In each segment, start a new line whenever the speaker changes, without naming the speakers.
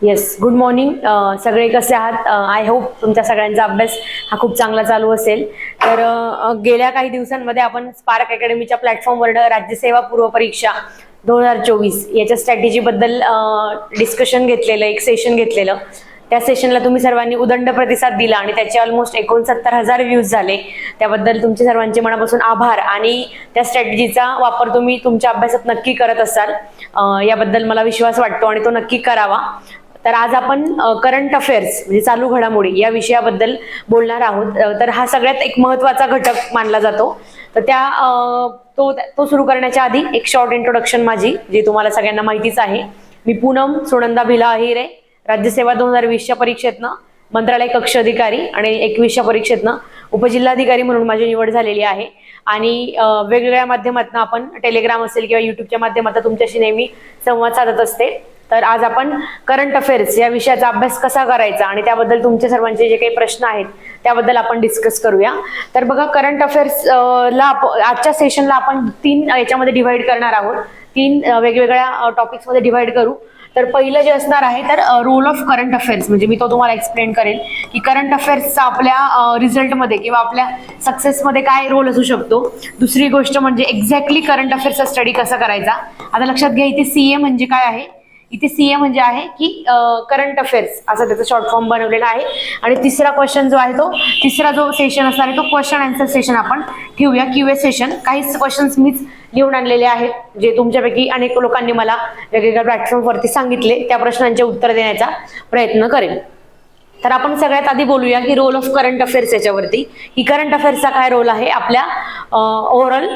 Yes, good morning. सगळे कसे आहात? आय होप तुमच्या सगळ्यांचा अभ्यास हा खूप चांगला चालू असेल. तर गेल्या काही दिवसांमध्ये आपण स्पार्क अकॅडमीच्या प्लॅटफॉर्मवर राज्यसेवा पूर्व परीक्षा 2024 याच्या स्ट्रॅटेजी बद्दल डिस्कशन घेतलेलं, एक सेशन घेतलेलं. त्या सेशनला तुम्ही सर्वांनी उदंड प्रतिसाद दिला आणि त्याचे ऑलमोस्ट 69,000 व्ह्यूज झाले. त्याबद्दल तुमचे सर्वांचे मनापासून आभार. आणि त्या स्ट्रॅटेजीचा वापर तुम्ही तुमच्या अभ्यासात नक्की करत असाल याबद्दल मला विश्वास वाटतो आणि तो नक्की करावा. तर आज आपण करंट अफेअर्स म्हणजे चालू घडामोडी या विषयाबद्दल बोलणार आहोत. तर हा सगळ्यात एक महत्त्वाचा घटक मानला जातो. तर तो सुरू करण्याच्या आधी एक शॉर्ट इंट्रोडक्शन माझी, जी तुम्हाला सगळ्यांना माहितीच आहे. मी पूनम सुनंदा भिला अहिरे, राज्यसेवा 2020च्या परीक्षेतनं मंत्रालय कक्ष अधिकारी आणि 21च्या परीक्षेतनं उपजिल्हाधिकारी म्हणून माझी निवड झालेली आहे. आणि वेगवेगळ्या माध्यमातून आपण टेलिग्राम असेल किंवा युट्यूबच्या माध्यमातून तुमच्याशी नेहमी संवाद साधत असते. तर आज आपण करंट अफेअर्स या विषयाचा अभ्यास कसा करायचा आणि त्याबद्दल तुमचे सर्वांचे जे काही प्रश्न आहेत त्याबद्दल आपण डिस्कस करूया. तर बघा, करंट अफेअर्स ला आजच्या सेशनला आपण 3 याच्यामध्ये डिव्हाइड करणार आहोत. 3 वेगवेगळ्या टॉपिक्स मध्ये डिव्हाइड करू. तर पहिलं जे असणार आहे तर रोल ऑफ करंट अफेअर्स, म्हणजे मी तो तुम्हाला एक्सप्लेन करेल की करंट अफेअर्सचा आपल्या रिझल्टमध्ये किंवा आपल्या सक्सेसमध्ये काय रोल असू शकतो. दुसरी गोष्ट म्हणजे एक्झॅक्टली करंट अफेअर्सचा स्टडी कसा करायचा. आता लक्षात घ्या, इथे सीए म्हणजे काय आहे. इथे सीए म्हणजे आहे की करंट अफेअर्स असा त्याचा शॉर्ट फॉर्म बनवलेला आहे. आणि तिसरा क्वेश्चन जो आहे तो तिसरा जो सेशन असणार आहे तो क्वेश्चन आन्सर सेशन आपण ठेवूया, क्यूए सेशन. काही क्वेश्चन्स मीच लिहून आणलेले आहेत, जे तुमच्यापैकी अनेक लोकांनी मला वेगवेगळ्या प्लॅटफॉर्मवरती सांगितले. त्या प्रश्नांचे उत्तर देण्याचा प्रयत्न करेन. तर आपण सगळ्यात आधी बोलूया की रोल ऑफ करंट अफेअर्स याच्यावरती, की करंट अफेअर्सचा काय रोल आहे आपल्या ओव्हरऑल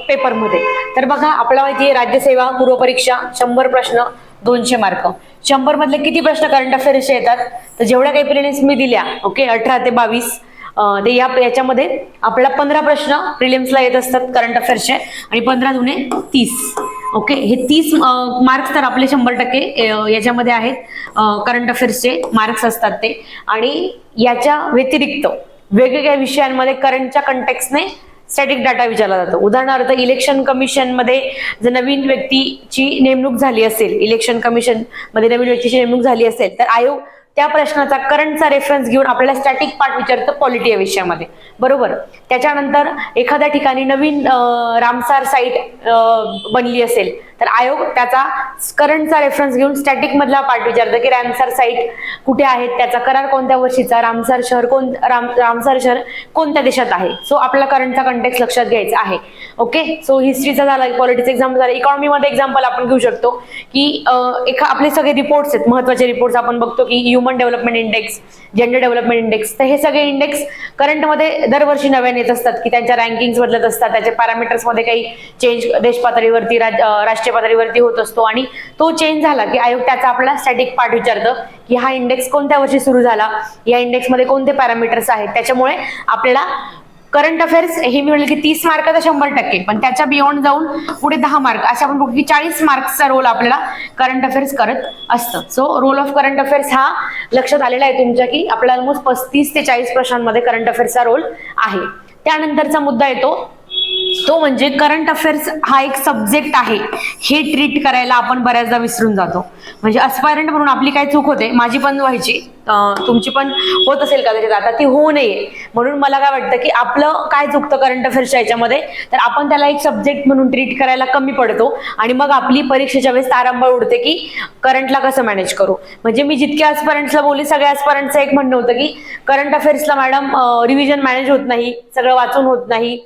पेपरमध्ये. तर बघा, आपल्याला माहिती आहे राज्यसेवा पूर्व परीक्षा 100 प्रश्न 200 मार्क. 100 मधले किती प्रश्न करंट अफेअर्सचे येतात? तर जेवढ्या काही प्रिलिम्स मी दिल्या, ओके, 18 ते 22, ते याच्यामध्ये आपल्याला 15 प्रश्न प्रिलिम्सला येत असतात करंट अफेअर्सचे आणि 15 दुने 30. ओके, हे 30 मार्क्स तर आपले 100% याच्यामध्ये आहेत, करंट अफेअर्सचे मार्क्स असतात ते. आणि याच्या व्यतिरिक्त वेगवेगळ्या विषयांमध्ये करंटच्या कंटेक्सने स्टॅटिक डाटा विचारला जातो. उदाहरणार्थ, इलेक्शन कमिशन मध्ये जर नवीन व्यक्तीची नेमणूक झाली असेल, इलेक्शन कमिशन मध्ये नवीन व्यक्तीची नेमणूक झाली असेल, तर आयोग त्या प्रश्नाचा करंटचा रेफरन्स घेऊन आपल्याला स्टॅटिक पार्ट विचारतं पॉलिटी या विषयामध्ये, बरोबर. त्याच्यानंतर एखाद्या ठिकाणी नवीन रामसार साईट बनली असेल तर आयोग त्याचा करंटचा रेफरन्स घेऊन स्टॅटिक मधला पार्ट विचारतं की रामसार साईट कुठे आहेत, त्याचा करार कोणत्या वर्षीचा, रामसार शहर कोणत्या देशात आहे. सो आपल्याला करंटचा कंटेक्स्ट लक्षात घ्यायचा आहे. ओके, सो हिस्ट्रीचा झाला, पॉलिटिक्स एक्झाम्पल झाला. इकॉनॉमीमध्ये एक्झाम्पल आपण घेऊ शकतो की आपले सगळे रिपोर्ट्स आहेत, महत्वाचे रिपोर्ट्स आपण बघतो की human development index, gender development index. तर हे सगळे इंडेक्स करंटमध्ये दरवर्षी नव्याने येत असतात की त्यांच्या रँकिंग बदलत असतात, त्याच्या पॅरामीटर्स मध्ये काही चेंज देश पातळीवरती राष्ट्रीय पातळीवरती होत असतो. आणि तो चेंज झाला की आयोग त्याचा आपला स्टॅटिक पार्ट विचारतं की हा इंडेक्स कोणत्या वर्षी सुरू झाला, या इंडेक्स मध्ये कोणते पॅरामीटर्स आहेत. त्याच्यामुळे आपल्याला करंट अफेअर्स हे मी म्हणलं की 30 मार्क तर 100%, पण त्याच्या बियॉन्ड जाऊन पुढे 10 मार्क असे आपण बघू की 40 मार्क्सचा रोल आपल्याला करंट अफेअर्स करत असतं. So role of current affairs हा लक्षात आलेला आहे तुमच्या की आपल्याला ऑलमोस्ट 35 ते 40 प्रश्नांमध्ये करंट अफेअर्सचा रोल आहे. त्यानंतरचा मुद्दा येतो तो म्हणजे करंट अफेअर्स हा एक सब्जेक्ट आहे हे ट्रीट करायला आपण बऱ्याचदा विसरून जातो. म्हणजे अस्पायरंट म्हणून आपली काय चूक होते, माझी पण व्हायची, तुमची पण होत असेल कदाचित, आता ती होऊ नये म्हणून मला काय वाटतं की आपलं काय चुकतं करंट अफेअर्सच्या याच्यामध्ये, तर आपण त्याला एक सब्जेक्ट म्हणून ट्रीट करायला कमी पडतो आणि मग आपली परीक्षेच्या वेळेस तारांबळ उडते की करंटला कसं मॅनेज करू. म्हणजे मी जितक्या अस्पायरंट्सला बोलली, सगळ्या अस्पायरंट्सचं एक म्हणणं होतं की करंट अफेअर्सला मॅडम रिव्हिजन मॅनेज होत नाही, सगळं वाचून होत नाही,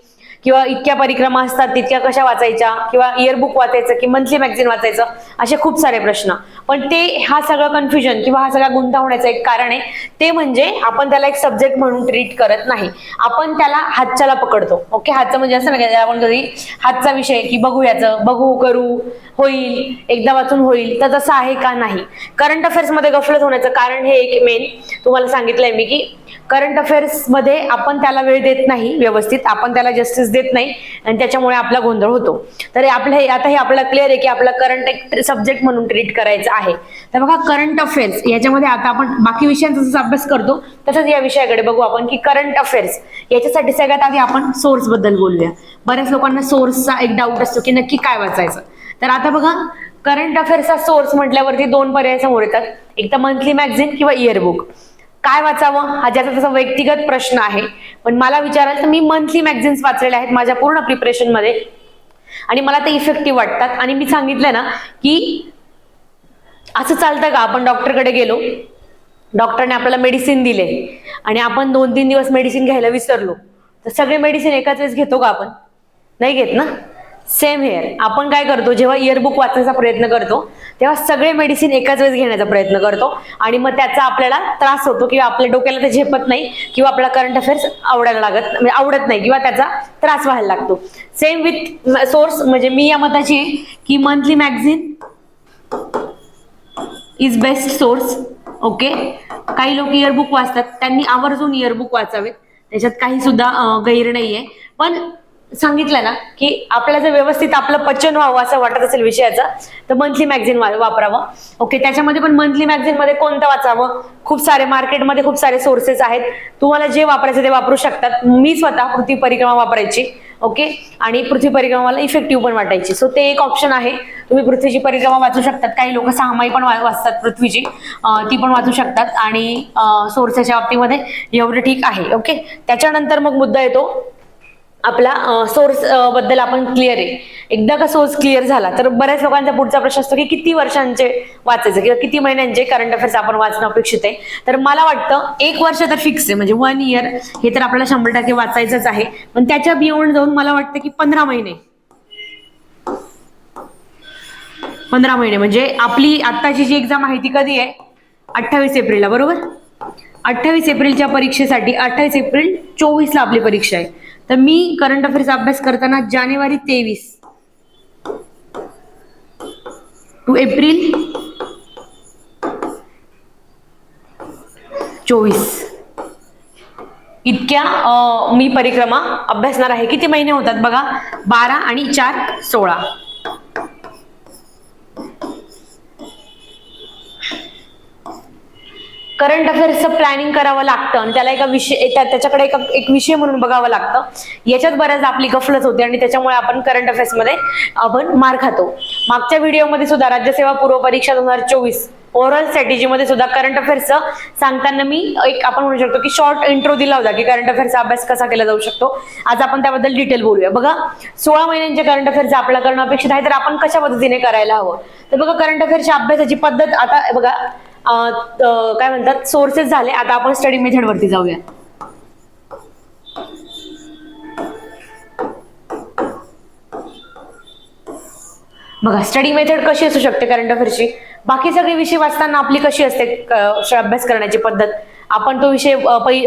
किंवा इतक्या परिक्रमा असतात तितक्या कशा वाचायच्या, किंवा इयरबुक वाचायचं की मंथली मॅगझिन वाचायचं, असे खूप सारे प्रश्न. पण ते हा सगळं कन्फ्युजन किंवा हा सगळा गुंता होण्याचं एक कारण आहे ते म्हणजे आपण त्याला एक सब्जेक्ट म्हणून ट्रीट करत नाही, आपण त्याला हातच्याला पकडतो. ओके, हातचं म्हणजे असं नाही आपण कधी हातचा विषय की बघू, याचं बघू, करू, होईल, एकदा वाचून होईल, तर तसं आहे का नाही. करंट अफेअर्स मध्ये गफलत होण्याचं कारण हे एक मेन तुम्हाला सांगितलंय मी की करंट अफेअर्स मध्ये आपण त्याला वेळ देत नाही व्यवस्थित, आपण त्याला जस्टिस देत नाही आणि त्याच्यामुळे आपला गोंधळ होतो. तर आता हे आपल्याला क्लिअर आहे की आपला करंट एक सब्जेक्ट म्हणून ट्रीट करायचं आहे. तर बघा करंट अफेअर्स याच्यामध्ये आता आपण बाकी विषयांचा जसा अभ्यास करतो तसंच या विषयाकडे बघू आपण की करंट अफेअर्स याच्यासाठी सगळ्यात आधी आपण सोर्स बद्दल बोलूया. बऱ्याच लोकांना सोर्सचा एक डाऊट असतो की नक्की काय वाचायचं. तर आता बघा करंट अफेअर्सचा सोर्स म्हटल्यावरती दोन पर्याय समोर येतात, एक तर मंथली मॅगझिन किंवा इयरबुक. काय वाचावं हा ज्याचा त्याचा व्यक्तिगत प्रश्न आहे, पण मला विचाराल तर मी मंथली मॅगझिन्स वाचलेले आहेत माझ्या पूर्ण प्रिपरेशन मध्ये आणि मला ते इफेक्टिव्ह वाटतात. आणि मी सांगितलं ना की असं चालतं का आपण डॉक्टरकडे गेलो, डॉक्टरने आपल्याला मेडिसिन दिले आणि आपण 2-3 दिवस मेडिसिन घ्यायला विसरलो तर सगळे मेडिसिन एकाच वेळेस घेतो का आपण? नाही घेत ना. सेम हेअर आपण काय करतो, जेव्हा इयरबुक वाचण्याचा प्रयत्न करतो तेव्हा सगळे मेडिसिन एकाच वेळेस घेण्याचा प्रयत्न करतो आणि मग त्याचा आपल्याला त्रास होतो किंवा आपल्या डोक्याला ते झेपत नाही किंवा आपला करंट अफेअर्स आवडत नाही किंवा त्याचा त्रास व्हायला लागतो. सेम विथ सोर्स, म्हणजे मी या मताची आहे की monthly magazine is best source. Okay, काही लोक इयरबुक वाचतात, त्यांनी आवर्जून इयरबुक वाचावेत, त्याच्यात काही सुद्धा गैर नाहीये. पण सांगितलं ना की आपल्याला जर व्यवस्थित आपलं पचन व्हावं असं वाटत असेल विषयाचं तर मंथली मॅगझिन वापरावं. ओके, त्याच्यामध्ये पण मंथली मॅगझिन मध्ये कोणतं वाचावं, खूप सारे मार्केटमध्ये खूप सारे सोर्सेस आहेत, तुम्हाला जे वापरायचं ते वापरू शकतात. मी स्वतः पृथ्वी परिक्रमा वापरायची. ओके, आणि पृथ्वी परिक्रमा मला इफेक्टिव्ह पण वाटायची. सो ते एक ऑप्शन आहे, तुम्ही पृथ्वीची परिक्रमा वाचू शकतात. काही लोक 6 माही पण वाचतात पृथ्वीची, ती पण वाचू शकतात. आणि सोर्सच्या बाबतीमध्ये एवढं ठीक आहे. ओके, त्याच्यानंतर मग मुद्दा येतो आपला सोर्स बद्दल आपण क्लिअर आहे. एकदा का सोर्स क्लिअर झाला तर बऱ्याच लोकांचा पुढचा प्रश्न असतो की किती वर्षांचे वाचायचे किंवा किती महिन्यांचे करंट अफेअर्स आपण वाचणं अपेक्षित आहे. तर मला वाटतं 1 वर्ष तर फिक्स आहे, म्हणजे 1 इयर हे तर आपल्याला 100% वाचायचंच आहे. पण त्याच्या बियॉन्ड जाऊन मला वाटतं की 15 महिने म्हणजे आपली आत्ताची जी एक्झाम आहे ती कधी आहे, 28 एप्रिलला, बरोबर. 28 एप्रिलच्या परीक्षेसाठी 28 एप्रिल 24 ला आपली परीक्षा आहे. तर मी करंट अफेअर्स अभ्यास करताना जानेवारी 23 टू एप्रिल 24 इतक्या मी परिक्रमा अभ्यासणार आहे. किती महिने होतात बघा, 12 आणि 4 16. करंट अफेअर्सचं प्लॅनिंग करावं लागतं आणि त्याला एका विषय त्याच्याकडे एक विषय म्हणून बघावं लागतं. याच्यात बऱ्याच आपली गफलत होते आणि त्याच्यामुळे आपण करंट अफेअर्स मध्ये आपण मार खातो. मागच्या व्हिडिओमध्ये सुद्धा राज्यसेवा पूर्व परीक्षा 2024 ओव्हरऑल स्ट्रॅटेजी मध्ये सुद्धा करंट अफेअर्सचं सांगताना मी एक आपण म्हणू शकतो की शॉर्ट इंट्रो दिला होता की करंट अफेअर्सचा अभ्यास कसा केला जाऊ शकतो. आज आपण त्याबद्दल डिटेल बोलूया. बघा 16 महिन्यांचे करंट अफेअर्स आपल्याला करणं अपेक्षित आहे, तर आपण कशा पद्धतीने करायला हवं. तर बघा करंट अफेअर्सच्या अभ्यासाची पद्धत आता बघा काय म्हणतात, सोर्सेस झाले. आता आपण स्टडी मेथड वरती जाऊया. बघा स्टडी मेथड कशी असू शकते करंट अफेअर्सची. बाकी सगळे विषय वाचताना आपली कशी असते अभ्यास करण्याची पद्धत, आपण तो विषय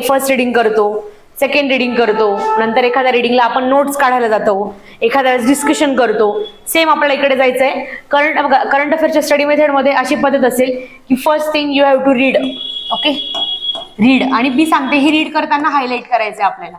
फर्स्ट रीडिंग करतो, सेकंड रीडिंग करतो, नंतर एखाद्या रीडिंगला आपण नोट्स काढायला जातो, एखाद्या डिस्कशन करतो. सेम आपल्याला इकडे जायचंय. करंट अफेअर्सच्या स्टडी मेथड मध्ये अशी पद्धत असेल की first thing you have to read. Okay, read. आणि मी सांगते ही रीड करताना हायलाइट करायचंय आपल्याला.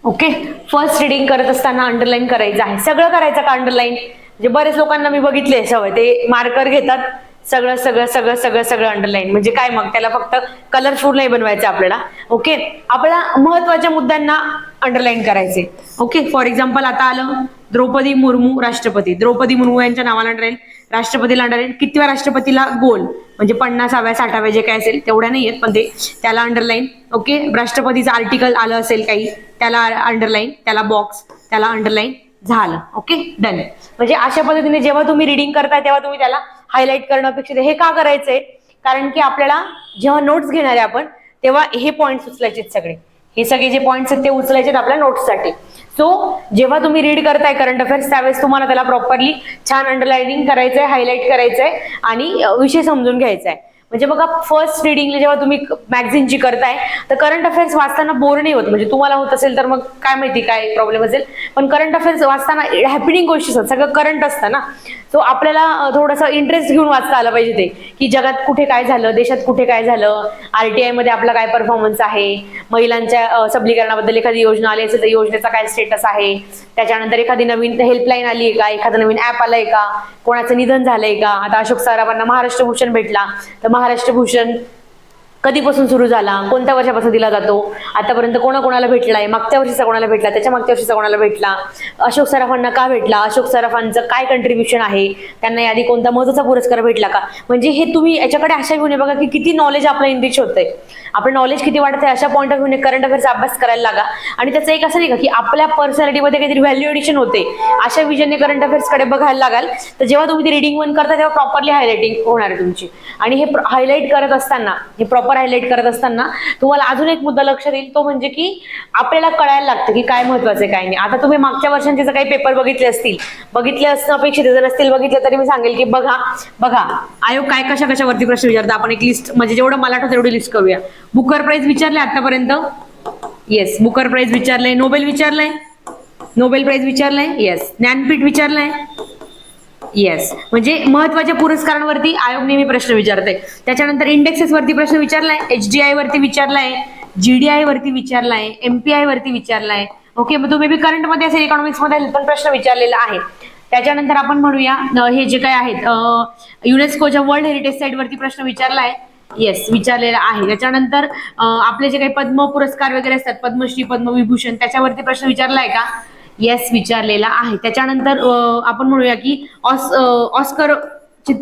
ओके, फर्स्ट रीडिंग करत असताना अंडरलाईन करायचं आहे. सगळं करायचं का अंडरलाईन? म्हणजे बरेच लोकांना मी बघितले सवय, ते मार्कर घेतात सगळं सगळं सगळं सगळं सगळं अंडरलाईन. म्हणजे काय, मग त्याला फक्त कलरफुल नाही बनवायचं आपल्याला. ओके, आपल्या महत्वाच्या मुद्द्यांना अंडरलाईन करायचे. ओके, फॉर एक्झाम्पल आता आलं द्रौपदी मुर्मू राष्ट्रपती. द्रौपदी मुर्मू यांच्या नावाला अंडरलाईन, राष्ट्रपतीला अंडरलाईन, कितव्या राष्ट्रपतीला गोल म्हणजे 50व्या 60व्या जे काय असेल तेवढ्या नाही आहेत पण ते त्याला अंडरलाईन. ओके, राष्ट्रपतीचं आर्टिकल आलं असेल काही त्याला अंडरलाईन, त्याला बॉक्स, त्याला अंडरलाईन, झालं. Okay, done. म्हणजे अशा पद्धतीने जेव्हा तुम्ही रीडिंग करताय तेव्हा तुम्ही त्याला हायलाइट करणं अपेक्षित आहे. हे का करायचंय? कारण की आपल्याला जेव्हा नोट्स घेणार आहे आपण तेव्हा हे पॉइंट्स उचलायचे सगळे, हे सगळे जे पॉइंट्स आहेत ते उचलायचे आपल्या नोट्ससाठी. सो जेव्हा तुम्ही रीड करताय करंट अफेअर्स त्यावेळेस तुम्हाला त्याला प्रॉपरली छान अंडरलाइनिंग करायचंय, हायलाइट करायचंय आणि विषय समजून घ्यायचा आहे. म्हणजे बघा फर्स्ट रीडिंगला जेव्हा तुम्ही मॅगझिनची करताय तर करंट अफेअर्स वाचताना बोर नाही होत. म्हणजे तुम्हाला होत असेल तर मग काय माहिती काय प्रॉब्लेम असेल, पण करंट अफेअर्स वाचताना हॅपनिंग गोष्टी असतात, सगळं करंट असतं ना. सो आपल्याला थोडंसं इंटरेस्ट घेऊन वाचता आलं पाहिजे ते, की जगात कुठे काय झालं, देशात कुठे काय झालं, RTI मध्ये आपला काय परफॉर्मन्स आहे, महिलांच्या सबलीकरणाबद्दल एखादी योजना आली असेल तर योजनेचा काय स्टेटस आहे, त्याच्यानंतर एखादी नवीन हेल्पलाईन आली आहे का, एखादं नवीन ऍप आलंय का, कोणाचं निधन झालंय का. आता अशोक सराफांना महाराष्ट्र भूषण भेटला, तर महाराष्ट्र भूषण कधीपासून सुरू झाला, कोणत्या वर्षापासून दिला जातो, आतापर्यंत कोणाकोणाला भेटलाय, मागच्या वर्षीचा कोणाला भेटला, त्याच्या मागच्या वर्षीचा कोणाला भेटला, अशोक सराफांना का भेटला, अशोक सराफांचं काय कंट्रीब्युशन आहे, त्यांना यादी कोणता महत्त्वाचा पुरस्कार भेटला का. म्हणजे हे तुम्ही याच्याकडे अशा घेऊन बघा की किती नॉलेज आपलं इनरिच होतंय, आपलं नॉलेज किती वाढतंय. अशा पॉईंट ऑफ व्ह्यूने करंट अफेअर्सचा अभ्यास करायला लागा. आणि त्याचं एक असं नाही का की आपल्या पर्सनॅलिटीमध्ये काहीतरी व्हॅल्यू एडिशन होते, अशा विजनने करंट अफेअर्सकडे बघायला लागाल. तर जेव्हा तुम्ही ती रिडिंग वन करता तेव्हा प्रॉपरली हायलाइटिंग होणार आहे तुमची. आणि हे हायलाइट करत असताना, हे प्रॉपर हायलाइट करत असताना तुम्हाला अजून एक मुद्दा लक्षात येईल, तो म्हणजे की आपल्याला कळायला लागतं की काय महत्वाचं आहे काय नाही. आता तुम्ही मागच्या वर्षांचे जर काही पेपर बघितले असतील, बघितले असणं अपेक्षित जर नसतील बघितले तरी मी सांगेल की बघा आयोग काय कशावरती प्रश्न विचारता. आपण एक लिस्ट, म्हणजे जेवढं मला आठवतं तेवढी लिस्ट करूया. बुकर प्राइज विचारले आतापर्यंत, येस. बुकर प्राइज विचारलंय, नोबेल विचारलंय, नोबेल प्राइज विचारलंय, येस. ज्ञानपीठ विचारलंय, येस. म्हणजे महत्वाच्या पुरस्कारांवरती आयोग नेहमी प्रश्न विचारते. त्याच्यानंतर इंडेक्सेस वरती प्रश्न विचारलाय, HDI वरती विचारलाय, GDI वरती विचारलाय, MPI वरती विचारलाय. ओके, मग तुम्ही करंट मध्ये असेल, इकॉनॉमिक्स मध्ये पण प्रश्न विचारलेला आहे. त्याच्यानंतर आपण म्हणूया हे जे काय आहेत युनेस्कोच्या वर्ल्ड हेरिटेज साईट वरती प्रश्न विचारलाय, येस, विचारलेला आहे. त्याच्यानंतर आपले जे काही पद्म पुरस्कार वगैरे असतात, पद्मश्री, पद्मविभूषण, त्याच्यावरती प्रश्न विचारलाय का, येस, विचारलेला आहे. त्याच्यानंतर आपण म्हणूया की ऑस्कर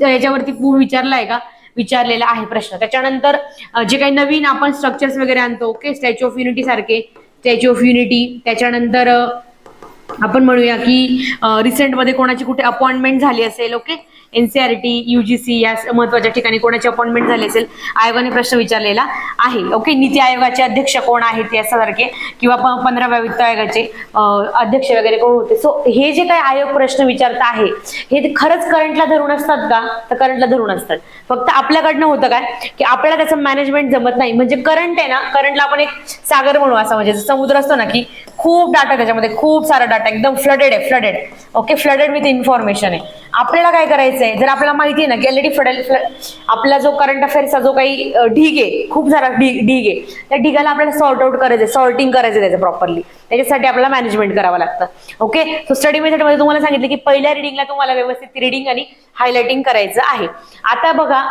याच्यावरती विचारलाय का, विचारलेला आहे प्रश्न. त्याच्यानंतर जे काही नवीन आपण स्ट्रक्चर्स वगैरे आणतो, ओके, स्टॅच्यू ऑफ युनिटी सारखे, स्टॅच्यू ऑफ युनिटी. त्याच्यानंतर आपण म्हणूया की रिसेंट मध्ये कोणाची कुठे अपॉइंटमेंट झाली असेल, ओके, NCERT, UGC या महत्वाच्या ठिकाणी कोणाची अपॉइंटमेंट झाली असेल, आयोगाने प्रश्न विचारलेला आहे. ओके, नीती आयोगाचे अध्यक्ष कोण आहेत यासारखे, किंवा 15व्या वित्त आयोगाचे अध्यक्ष वगैरे कोण होते. सो हे जे काही आयोग प्रश्न विचारत आहे हे खरंच करंटला धरून असतात का, तर करंटला धरून असतात. फक्त आपल्याकडनं होतं काय की आपल्याला त्याचं मॅनेजमेंट जमत नाही. म्हणजे करंट आहे ना, करंटला आपण एक सागर म्हणू, असा म्हणजे समुद्र असतो ना की खूप डाटा, त्याच्यामध्ये खूप सारा डाटा, एकदम फ्लडेड आहे, flooded. Okay, flooded with information आहे. आपल्याला काय करायचंय, जर आपल्याला माहिती आहे ना की ऑलरेडी आपला जो करंट अफेअर्सचा जो काही ढीग आहे, खूप सारा ढीग आहे, त्या ढिगाला आपल्याला सॉर्ट आउट करायचंय, सॉर्टिंग करायचं त्याचं प्रॉपरली. त्याच्यासाठी आपल्याला मॅनेजमेंट करावं लागतं. ओके, सो स्टडी मेथड मध्ये तुम्हाला सांगितलं की पहिल्या रिडिंगला तुम्हाला व्यवस्थित रिडिंग आणि हायलाइटिंग करायचं आहे. आता बघा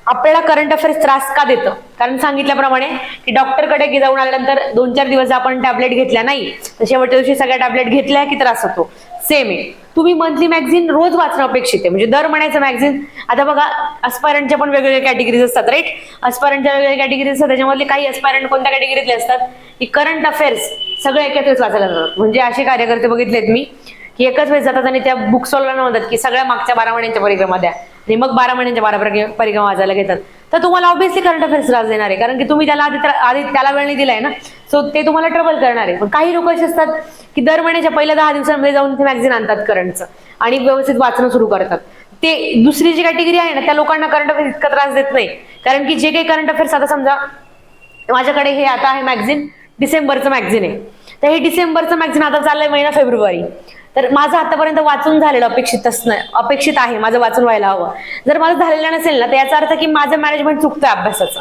आपल्याला करंट अफेअर्स त्रास का देतं, कारण सांगितल्याप्रमाणे की डॉक्टरकडे जाऊन आल्यानंतर 2-4 दिवस आपण टॅबलेट घेतल्या नाही तर शेवटच्या दिवशी सगळ्या टॅबलेट घेतल्या की त्रास होतो. सेम आहे. तुम्ही मंथली मॅगझिन रोज वाचणं अपेक्षित आहे, म्हणजे दर महिन्याचं मॅगझिन. आता बघा अस्पायरंटच्या पण वेगवेगळ्या कॅटेगरीज असतात, राईट. अस्पायरंटच्या वेगवेगळ्या कॅटेगरीज असतात, त्याच्यामधले काही अस्पायरंट कोणत्या कॅटेगरीतले असतात की करंट अफेअर्स सगळे एकत्रच वाचायला जातात. म्हणजे असे कार्यकर्ते बघितलेत मी की एकच वेळेस जातात आणि त्या बुक स्टॉलला म्हणतात की सगळ्या मागच्या 12 महिन्यांच्या परिक्रमा द्या, आणि मग 12 महिन्यांच्या 12 परिक्रमा वाचायला घेतात. तर तुम्हाला ऑब्व्हियसली करंट अफेअर्स त्रास देणार आहे, कारण की तुम्ही त्याला आधी त्याला वेळ नाही दिलाय ना. सो ते तुम्हाला ट्रबल करणार आहे. पण काही लोक असे असतात की दर महिन्याच्या पहिल्या 10 दिवसांमध्ये जाऊन ते मॅगझिन आणतात करंटचं आणि व्यवस्थित वाचणं सुरू करतात. ते दुसरी जी कॅटेगरी आहे ना, त्या लोकांना करंट अफेअर्स इतका त्रास देत नाही, कारण की जे काही करंट अफेअर्स, आता समजा माझ्याकडे हे आता आहे मॅगझिन, डिसेंबरचं मॅगझिन आहे, तर हे डिसेंबरचं मॅगझिन आता चाललंय महिना फेब्रुवारी, तर माझं आतापर्यंत वाचून झालेलं अपेक्षित आहे, माझं वाचून व्हायला हवं. जर माझं झालेलं नसेल ना, तर याचा अर्थ की माझं मॅनेजमेंट चुकतंय अभ्यासाचं.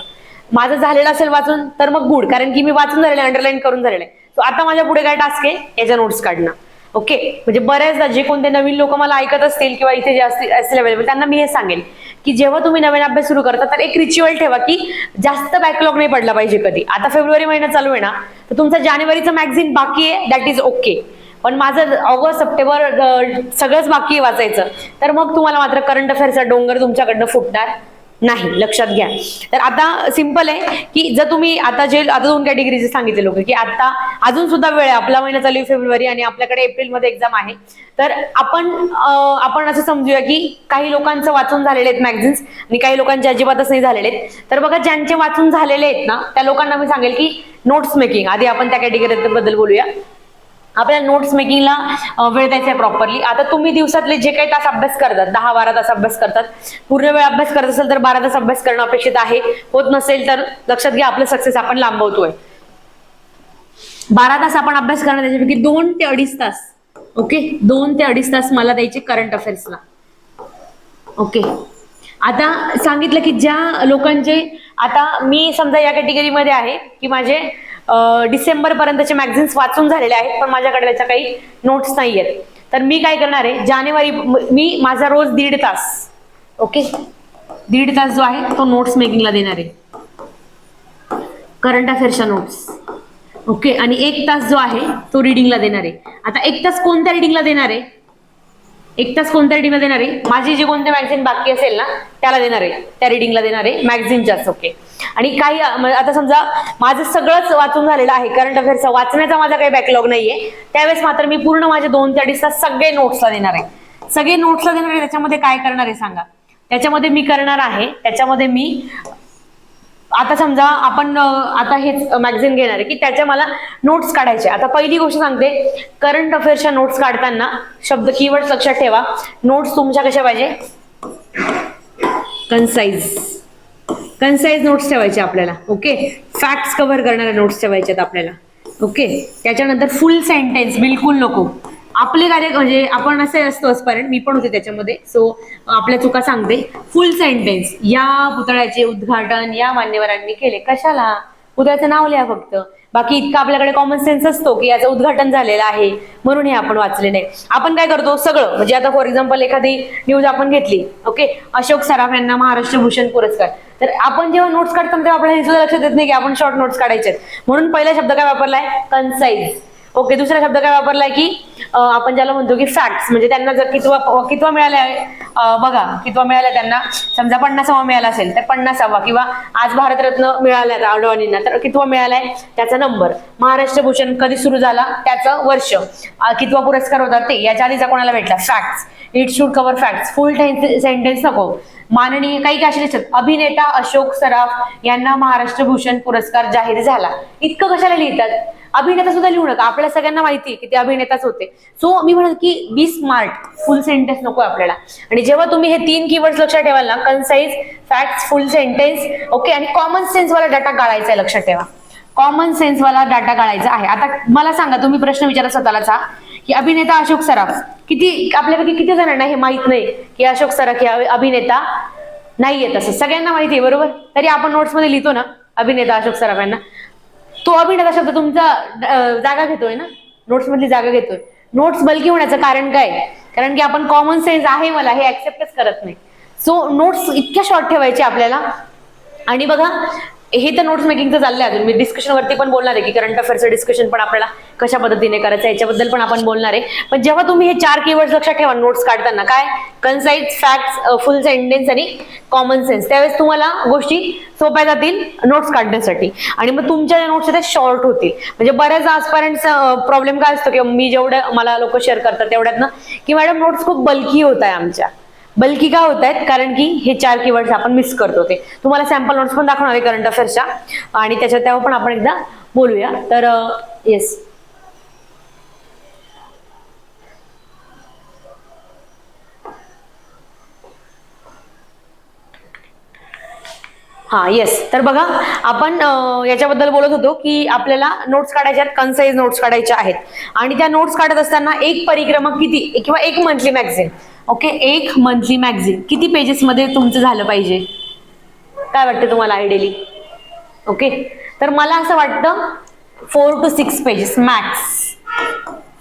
माझं झालेलं असेल वाचून तर मग गुड, कारण की मी वाचून झालेलं, अंडरलाईन करून झालेलं आहे. सो आता माझ्या पुढे काय टास्क आहे, याच्या नोट्स काढणं. ओके, म्हणजे बऱ्याचदा जे कोणते नवीन लोक मला ऐकत असतील किंवा इथे जे असतील अवेलेबल, त्यांना मी हे सांगेल की जेव्हा तुम्ही नवीन अभ्यास सुरू करता तर एक रिच्युअल ठेवा की जास्त बॅकलॉग नाही पडला पाहिजे कधी. आता फेब्रुवारी महिना चालू आहे ना, तर तुमचं जानेवारीचं मॅगझिन बाकी आहे, दॅट इज ओके. पण माझं ऑगस्ट सप्टेंबर सगळंच बाकी आहे वाचायचं, तर मग तुम्हाला मात्र करंट अफेअर्सचा डोंगर तुमच्याकडनं फुटणार नाही, लक्षात घ्या. तर आता सिंपल आहे की जर तुम्ही आता 2 कॅटेगरीचे सांगितले लोक की आता अजून सुद्धा वेळ आहे, आपला महिना चालू आहे फेब्रुवारी आणि आपल्याकडे एप्रिलमध्ये एक्झाम आहे, तर आपण असं समजूया की काही लोकांचं वाचून झालेले आहेत मॅगझिन्स आणि काही लोकांचे अजिबातच नाही झालेले आहेत. तर बघा, ज्यांचे वाचून झालेले आहेत ना, त्या लोकांना मी सांगेल की नोट्स मेकिंग, आधी आपण त्या कॅटेगरी बद्दल बोलूया. आपल्याला नोट्स मेकिंगला वेळ द्यायचा आहे प्रॉपरली. आता तुम्ही दिवसातले जे काही तास अभ्यास करतात, 10-12 तास अभ्यास करतात, पूर्ण वेळ अभ्यास करत असेल तर 12 तास अभ्यास करणं अपेक्षित आहे. होत नसेल तर लक्षात घ्या आपलं सक्सेस आपण लांबवतोय. 12 तास आपण अभ्यास करणं, त्याच्यापैकी 2 ते 2.5 तास, ओके, 2 ते 2.5 तास मला द्यायचे करंट अफेअर्सला. ओके, आता सांगितलं की ज्या लोकांचे, आता मी समजा या कॅटेगरीमध्ये आहे की माझे डिसेंबर पर्यंतचे मॅगझिन्स वाचून झालेले आहेत, पण माझ्याकडे त्याच्या काही नोट्स नाही आहेत. तर मी काय करणार आहे, जानेवारी मी माझा रोज 1.5 तास, ओके, 1.5 तास जो आहे तो नोट्स मेकिंगला देणार आहे, करंट अफेअर्सच्या नोट्स. ओके, आणि 1 तास जो आहे तो रिडिंगला देणार आहे. आता 1 तास कोणत्या रिडिंगला देणार आहे, 1 तास कोणत्या रिडिंगला देणार आहे, माझी जे कोणते मॅगझिन बाकी असेल ना त्याला देणार आहे, त्या रिडिंगला देणार आहे मॅगझिनच्याच. ओके, आणि काही आता समजा माझं सगळंच वाचून झालेलं आहे, करंट अफेअर्सचा वाचण्याचा माझा काही बॅकलॉग नाहीये, त्यावेळेस मात्र मी पूर्ण माझे 2 ते 2.5 तास सगळे नोट्सला देणार आहे. सगळे नोट्सला देणार आहे. त्याच्यामध्ये काय करणार आहे सांगा, त्याच्यामध्ये मी करणार आहे, त्याच्यामध्ये मी आता समजा आपण आता हेच मॅगझिन घेणार आहे की त्याच्या मला नोट्स काढायचे. आता पहिली गोष्ट सांगते, करंट अफेअर्सच्या नोट्स काढताना शब्द कीवर्ड्स लक्षात ठेवा. नोट्स तुमच्या कशा पाहिजे, कन्साइज नोट्स ठेवायचे आपल्याला. ओके, फॅक्ट्स कव्हर करणाऱ्या नोट्स ठेवायच्यात आपल्याला. ओके, त्याच्यानंतर फुल सेंटेन्स बिलकुल नको. आपले कार्य म्हणजे आपण असे असतो आजपर्यंत, मी पण होते त्याच्यामध्ये, सो आपल्या चुका सांगते. फुल सेंटेन्स, या पुतळ्याचे उद्घाटन या मान्यवरांनी केले, कशाला, पुतळ्याचं नाव लिहा फक्त. बाकी इतका आपल्याकडे कॉमन सेन्स असतो की याचं उद्घाटन झालेलं आहे म्हणून हे आपण वाचले नाही. आपण काय करतो सगळं, म्हणजे आता फॉर एक्झाम्पल एखादी न्यूज आपण घेतली, ओके, अशोक सराफ यांना महाराष्ट्र भूषण पुरस्कार, तर आपण जेव्हा नोट्स काढतो तेव्हा आपल्याला हे सुद्धा लक्षात येत नाही की आपण शॉर्ट नोट्स काढायचे, म्हणून पहिला शब्द काय वापरलाय, कन्साइज. ओके, दुसरा शब्द काय वापरलाय की आपण ज्याला म्हणतो की फॅक्ट्स, म्हणजे त्यांना जर कितवा मिळालाय, बघा कितवा मिळाला त्यांना, समजा 50वा मिळाला असेल तर 50वा, किंवा आज भारतरत्न मिळाल्या अडवाणींना तर कितवा मिळालाय त्याचा नंबर, महाराष्ट्र भूषण कधी सुरू झाला त्याचं वर्ष, कितवा पुरस्कार होता ते, याच्या आधीचा कोणाला भेटला, facts. It should cover facts. Full sentence नको. माननीय काही असे लिहितात, अभिनेता अशोक सराफ यांना महाराष्ट्र भूषण पुरस्कार जाहीर झाला, इतकं कशाला लिहितात. अभिनेता सुद्धा लिहू नका, आपल्या सगळ्यांना माहिती की ते अभिनेताच होते. सो मी म्हणत की बी स्मार्ट, फुल सेंटेन्स नको आपल्याला. आणि जेव्हा तुम्ही हे 3 कीवर्ड्स लक्षात ठेवाल ना, कन्साइज, फॅक्ट्स, फुल सेंटेन्स, ओके, आणि कॉमन सेन्स वाला डाटा काढायचा आहे, लक्षात ठेवा, कॉमन सेन्स वाला डाटा काढायचा आहे. आता मला सांगा, तुम्ही प्रश्न विचारा स्वतःलाच की अभिनेता अशोक सराफ किती, आपल्यापैकी किती जणांना हे माहित नाही की अशोक सराफ हे अभिनेता नाहीये, तसं सगळ्यांना माहिती आहे बरोबर, तरी आपण नोट्स मध्ये लिहितो ना अभिनेता अशोक सराफ यांना. तो अभिनेता शब्द तुमचा जागा घेतोय ना, नोट्स मधली जागा घेतोय. नोट्स बल्की होण्याचं कारण काय, कारण की आपण कॉमन सेन्स आहे मला हे ऍक्सेप्टच करत नाही. सो नोट्स इतक्या शॉर्ट ठेवायचे आपल्याला. आणि बघा हे तर नोट्स मेकिंगचं चाललंय, अजून मी डिस्कशन वरती पण बोलणार आहे की करंट अफेअर्सचं डिस्कशन पण आपल्याला कशा पद्धतीने करायचं याच्याबद्दल पण आपण बोलणार आहे. पण जेव्हा तुम्ही हे 4 कीवर्ड्स लक्षात ठेवा नोट्स काढताना, काय, कन्साइज, फॅक्ट्स, फुल सेंटेन्स आणि कॉमन सेन्स, त्यावेळेस तुम्हाला गोष्टी सोप्या जातील नोट्स काढण्यासाठी. आणि मग तुमच्या नोट्स ते शॉर्ट होतील. म्हणजे बऱ्याच आजपर्यंत प्रॉब्लेम काय असतो की मी जेवढं मला लोक शेअर करतात तेवढ्यात ना की मॅडम नोट्स खूप बल्की होत आहे आमच्या. बल्की का होत आहेत, कारण की हे 4 कीवर्ड्स आपण मिस करतो. ते तुम्हाला सॅम्पल नोट्स पण दाखवणार आहे करंट अफेअर्सच्या, आणि त्याच्यात तेव्हा पण आपण एकदा बोलूया. तर येस, हा येस. तर बघा आपण याच्याबद्दल बोलत होतो की आपल्याला नोट्स काढायच्या आहेत, कन्साइज नोट्स काढायच्या आहेत. आणि त्या नोट्स काढत असताना एक परिक्रमा किती, किंवा एक मंथली मॅगझिन, ओके, एक मंथली मॅगझिन किती पेजेस मध्ये तुमचं झालं पाहिजे, काय वाटतं तुम्हाला आयडियली? ओके, तर मला असं वाटतं 4 to 6 pages max,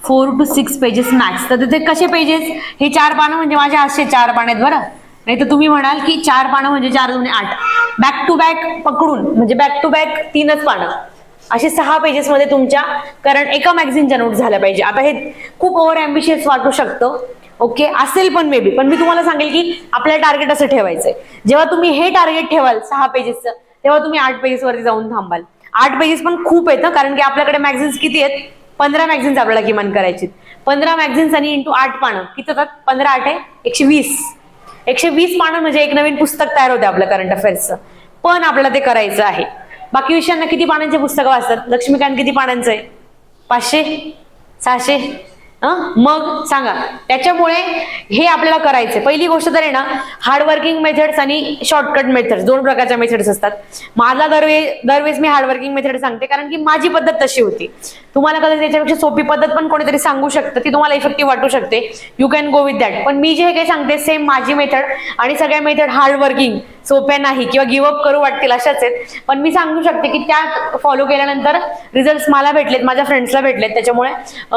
4 to 6 pages max. तर ते कसे पेजेस, हे 4 पानं म्हणजे माझ्या असे 4 पानं आहेत बरं, नाही तर तुम्ही म्हणाल की 4 पानं म्हणजे 4 दूने 8, बॅक टू बॅक पकडून म्हणजे बॅक टू बॅक 3च पानं, असे 6 पेजेस मध्ये तुमच्या कारण एका मॅगझिनच्या नोट झाल्या पाहिजे. आता हे खूप ओव्हर अँबिशियस वाटू शकतं, ओके, असेल पण मे बी, पण मी तुम्हाला सांगेल की आपल्याला टार्गेट असं ठेवायचंय. जेव्हा तुम्ही हे टार्गेट ठेवाल 6 पेजेसचं, तेव्हा तुम्ही 8 पेजेस वरती जाऊन थांबाल. 8 पेजेस पण खूप आहेत, कारण की आपल्याकडे मॅगझिन्स किती आहेत, 15 मॅगझिन्स आपल्याला किमान करायची. 15 मॅगझिन्स आणि इंटू 8 पानं किती होतात, 15 8 आहे 120. 120 पानं म्हणजे एक नवीन पुस्तक तयार होते आपलं करंट अफेअर्सचं. पण आपल्याला ते करायचं आहे. बाकी विषयांना किती पानांचे पुस्तकं वाचतात, लक्ष्मीकांत किती पानांचं आहे, 500, 600. मग सांगा. त्याच्यामुळे हे आपल्याला करायचंय. पहिली गोष्ट तर आहे ना, हार्डवर्किंग मेथड्स आणि शॉर्टकट मेथड्स, दोन प्रकारच्या मेथड्स असतात. माझा दरवेळेस मी हार्डवर्किंग मेथड सांगते, कारण की माझी पद्धत तशी होती. तुम्हाला कदाचित त्याच्यापेक्षा सोपी पद्धत पण कोणीतरी सांगू शकतं, ती तुम्हाला इफेक्टिव्ह वाटू शकते. You can go with that. पण मी जे काही सांगते सेम माझी मेथड, आणि सगळ्या मेथड हार्डवर्किंग, सोप्या नाही किंवा गिव्हअप करू वाटतील अशाच आहेत. पण मी सांगू शकते की त्या फॉलो केल्यानंतर रिझल्ट मला भेटलेत, माझ्या फ्रेंड्सला भेटलेत. त्याच्यामुळे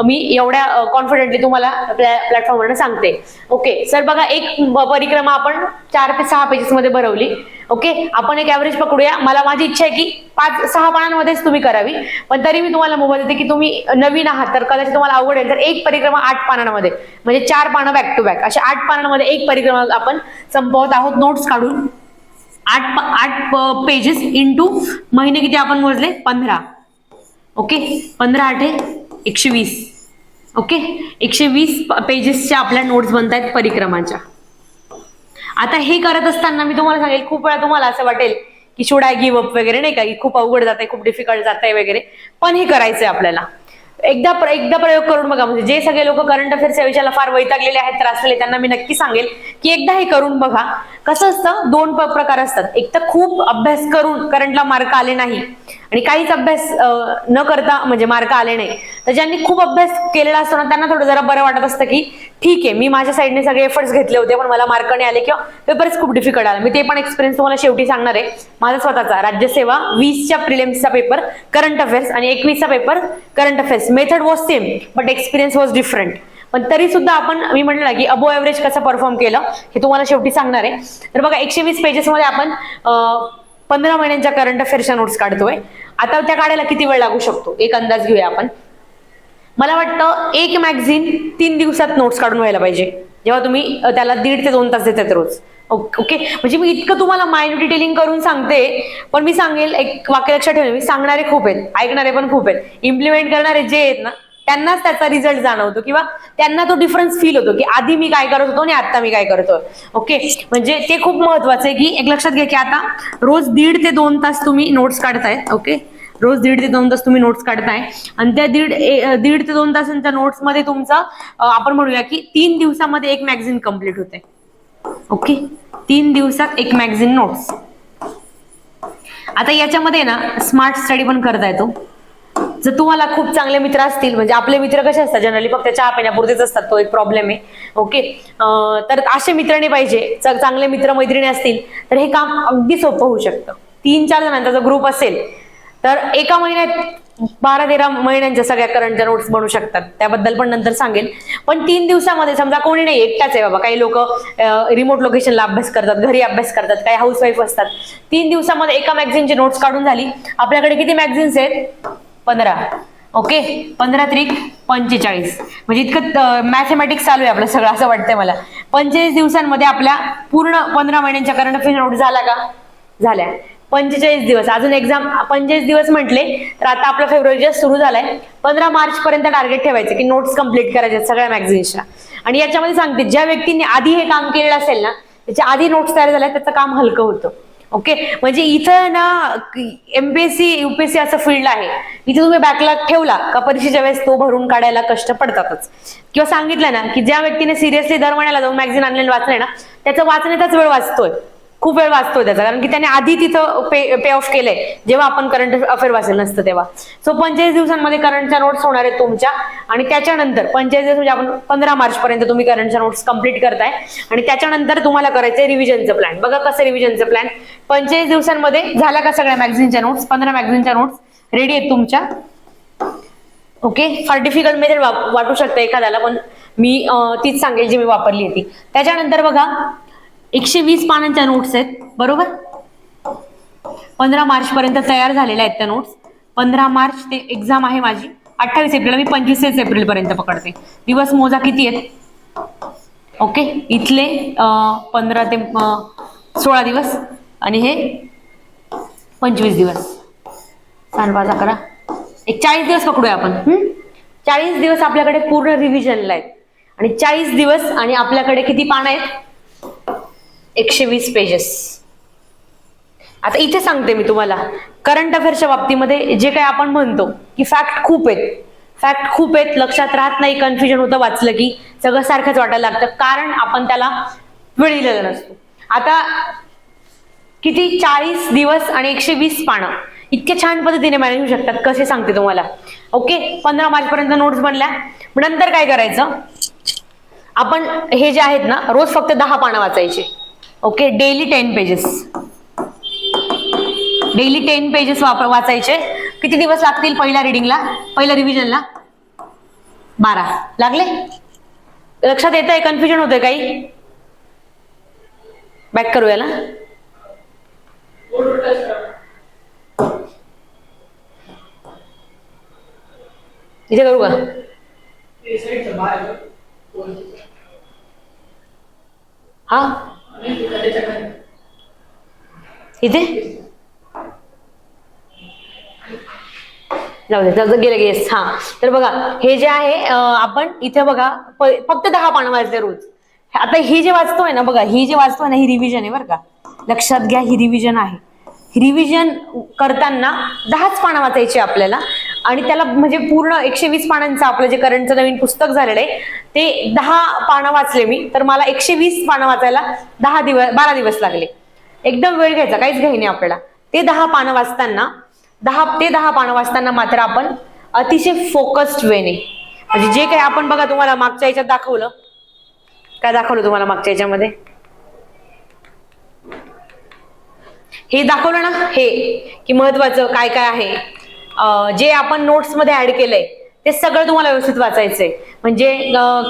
मी एवढ्या कॉन्फिडेंटली तुम्हाला प्लॅटफॉर्मवर सांगते. ओके सर, बघा एक परिक्रमा आपण 4 ते 6 पेजेस मध्ये भरवली. ओके, आपण एक ऍव्हरेज पकडूया. माझी इच्छा आहे की 5-6 पानांमध्येच तुम्ही करावी, पण तरी मी तुम्हाला मुभा देते की तुम्ही नवीन आहात तर कदाचित तुम्हाला अवघड तर एक परिक्रमा 8 पानांमध्ये, म्हणजे 4 पानं बॅक टू बॅक, अशा 8 पानांमध्ये एक परिक्रमा आपण संपवत आहोत नोट्स काढून. 8 पेजेस इंटू महिने किती आपण मोजले? 15. ओके, 15×8 = 120. ओके, 120 पेजेसच्या आपल्या नोट्स बनत आहेत परिक्रमाच्या. आता हे करत असताना मी तुम्हाला सांगेल, खूप वेळा तुम्हाला असं वाटेल की शुड आय गिव्ह अप वगैरे, नाही का, खूप अवघड जात आहे, खूप डिफिकल्ट जात आहे वगैरे. पण हे करायचंय आपल्याला. एकदा प्रयोग करून बघा. म्हणजे जे सगळे लोक करंट अफेअर्सच्या विषयाला फार वैतागलेले आहेत, त्रासलेले, त्यांना मी नक्की सांगेल की एकदा हे करून बघा. कसं असतं, 2 प्रकार असतात. एक तर खूप अभ्यास करून करंटला मार्क आले नाही, आणि काहीच अभ्यास न करता म्हणजे मार्क आले नाही. तर ज्यांनी खूप अभ्यास केलेला असतो ना, त्यांना थोडं जरा बरं वाटत असतं की ठीक आहे, मी माझ्या साईडने सगळे एफर्ट्स घेतले होते पण मला मार्क नाही आले किंवा पेपर्स खूप डिफिकल्ट आला. मी ते पण एक्सपिरियन्स तुम्हाला शेवटी सांगणार आहे. माझा स्वतःचा राज्यसेवा 20च्या प्रिलिम्सचा पेपर करंट अफेअर्स आणि 21चा paper current affairs. Method was same but experience was different. पण तरी सुद्धा आपण, मी म्हटलं ना की अबो एव्हरेज कसं परफॉर्म केलं हे तुम्हाला शेवटी सांगणार आहे. तर बघा, 120 पेजेस मध्ये आपण 15 महिन्यांच्या करंट अफेअर्सच्या नोट्स काढतोय. आता त्या काढायला किती वेळ लागू शकतो एक अंदाज घेऊया आपण. मला वाटतं एक मॅगझिन 3 दिवसात नोट्स काढून व्हायला पाहिजे, जेव्हा तुम्ही त्याला 1.5 ते 2 तास देतात रोज. ओके, म्हणजे मी इतकं तुम्हाला मायन्यूट डिटेलिंग करून सांगते, पण मी सांगेल एक वाक्य लक्षात ठेवा, मी सांगणारे खूप आहेत, ऐकणारे पण खूप आहेत, इम्प्लिमेंट करणारे जे आहेत ना त्यांनाच त्याचा रिझल्ट जाणवतो किंवा त्यांना तो डिफरन्स फील होतो की आधी मी काय करत होतो आणि आता मी काय करतोय. ओके, म्हणजे ते खूप महत्वाचं आहे की एक लक्षात घ्या की आता रोज 1.5 ते 2 तास तुम्ही नोट्स काढताय. ओके, रोज 1.5 ते 2 तास तुम्ही नोट्स काढताय, आणि त्या 1.5 ते 2 तासांच्या नोट्स मध्ये तुमचा आपण म्हणूया की 3 दिवसामध्ये एक मॅगझिन कम्प्लीट होते. ओके, 3 दिवसात एक मॅगझिन नोट्स. आता याच्यामध्ये ना स्मार्ट स्टडी पण करता येतो. जर तुम्हाला खूप चांगले मित्र असतील, म्हणजे आपले मित्र कसे असतात जनरली फक्त चहा पिण्यापुरतेच असतात, तो एक प्रॉब्लेम आहे. ओके, तर असे मित्र नाही पाहिजे. चांगले मित्र मैत्रिणी असतील तर हे काम अगदी सोपं होऊ शकतं. 3-4 जणांचा जर ग्रुप असेल तर एका महिन्यात 12-13 महिन्यांच्या सगळ्या करंटच्या नोट्स बनवू शकतात. त्याबद्दल पण नंतर सांगेल. पण 3 दिवसामध्ये समजा कोणी नाही, एकटाच आहे बाबा, काही लोक रिमोट लोकेशनला अभ्यास करतात, घरी अभ्यास करतात, काही हाऊसवाईफ असतात. 3 दिवसामध्ये एका मॅगझिनची नोट्स काढून झाली. आपल्याकडे किती मॅगझिन्स आहेत? 15. ओके, 15×3 = 45. म्हणजे इतकं मॅथमॅटिक्स चालू आहे आपलं सगळं असं वाटतंय मला. 45 दिवसांमध्ये आपल्या पूर्ण 15 महिन्यांच्या करंट अफेअर्स नोट्स झाला का? झाल्या. 45 दिवस, अजून एक्झाम 45 दिवस म्हटले तर आता आपला फेब्रुवारी जस्ट सुरू झालाय. 15 मार्च पर्यंत टार्गेट ठेवायचं की नोट्स कंप्लीट करायचे सगळ्या मॅगझिन्सच्या. आणि याच्यामध्ये सांगते, ज्या व्यक्तींनी आधी हे काम केलेलं असेल ना, त्याच्या आधी नोट्स तयार झाल्या, त्याचं काम हलकं होतं. ओके, म्हणजे इथं ना एमपीएससी यूपीएससी असं फील्ड आहे, इथे तुम्ही बॅकलॉग ठेवला का परीक्षेच्या वेळेस तो भरून काढायला कष्ट पडतातच. किंवा सांगितलं ना की ज्या व्यक्तीने सिरियसली दर महिन्याला जाऊन मॅगझिन आणलेलं वाचलंय ना, त्याचा वाचण्याचाच वेळ वाचतोय, खूप वेळ वाचतोय त्याचा, कारण की त्याने आधी तिथं पे ऑफ केलंय जेव्हा आपण करंट अफेअर वाचेल नसतं तेव्हा. सो 45 दिवसांमध्ये करंटच्या नोट्स होणार आहेत तुमच्या, आणि त्याच्यानंतर 45 दिवस म्हणजे आपण 15 मार्च पर्यंत तुम्ही करंटच्या नोट्स कंप्लीट करताय, आणि त्याच्यानंतर तुम्हाला करायचंय रिव्हिजनचं प्लॅन. बघा कसं रिव्हिजनचं प्लॅन. 45 दिवसांमध्ये झाला का सगळ्या मॅगझिनच्या नोट्स? 15 मॅगझिनच्या नोट्स रेडी आहेत तुमच्या. ओके, फार डिफिकल्ट मेथड वाटू शकतं एखाद्याला, पण मी तीच सांगेल जी मी वापरली होती. त्याच्यानंतर बघा 120 पानांच्या नोट्स आहेत, बरोबर. 15 मार्च पर्यंत तयार झालेल्या आहेत त्या नोट्स. 15 मार्च ते एक्झाम आहे माझी 28 एप्रिल, मी 25 एप्रिल पर्यंत पकडते. दिवस मोजा किती आहेत. ओके, इथले 15 ते 16 दिवस, आणि हे 25 दिवस, 5 11 एक 40 दिवस पकडूया आपण. 40 दिवस आपल्याकडे पूर्ण रिव्हिजनला आहेत, आणि 40 दिवस आणि आपल्याकडे किती पानं आहेत? 120 पेजेस. आता इथे सांगते मी तुम्हाला, करंट अफेअर्सच्या बाबतीमध्ये जे काही आपण म्हणतो की फॅक्ट खूप आहेत, फॅक्ट खूप आहेत, लक्षात राहत नाही, कन्फ्युजन होतं वाचलं की, सगळं सारखंच वाटायला लागतं, कारण आपण त्याला वेळ दिलेला नसतो. आता किती 40 दिवस आणि 120 पानं इतक्या छान पद्धतीने मॅनेज होऊ शकतात, कसे सांगते तुम्हाला. ओके, 15 मार्च पर्यंत नोट्स बनल्या. नंतर काय करायचं, आपण हे जे आहेत ना, रोज फक्त 10 पानं वाचायचे. Okay, daily 10 pages, daily 10 pages वाचायचे. किती दिवस लागतील पहिल्या रिडिंगला, पहिल्या रिव्हिजनला? 12 लागले. लक्षात येत आहे, कन्फ्युजन होतंय काही? बॅक करूया ना. इथे करू का? हा, इथे जाऊ दे, गेलं गेस. हा, तर बघा हे जे आहे आपण इथे बघा फक्त 10 पानं वाचले रोज. आता ही जे वाचतोय ना, बघा ही जे वाचतोय ना, ही रिव्हिजन आहे बरं का, लक्षात घ्या, ही रिव्हिजन आहे. रिव्हिजन करताना 10च पानं वाचायची आपल्याला, आणि त्याला म्हणजे पूर्ण 120 पानांचं आपलं जे करंटचं नवीन पुस्तक झालेलं आहे ते 10 पानं वाचले मी, तर मला 120 पानं वाचायला 12 दिवस लागले. एकदम वेळ घ्यायचा, काहीच घाई नाही आपल्याला. ते 10 पानं वाचताना 10 पानं वाचताना मात्र आपण अतिशय फोकस्ड वेने, म्हणजे जे काही आपण बघा तुम्हाला मागच्या याच्यात दाखवलं, काय दाखवलं तुम्हाला मागच्या याच्यामध्ये, हे दाखवलं ना, हे की महत्वाचं काय काय आहे, जे आपण नोट्स मध्ये ऍड केलंय ते सगळं तुम्हाला व्यवस्थित वाचायचंय. म्हणजे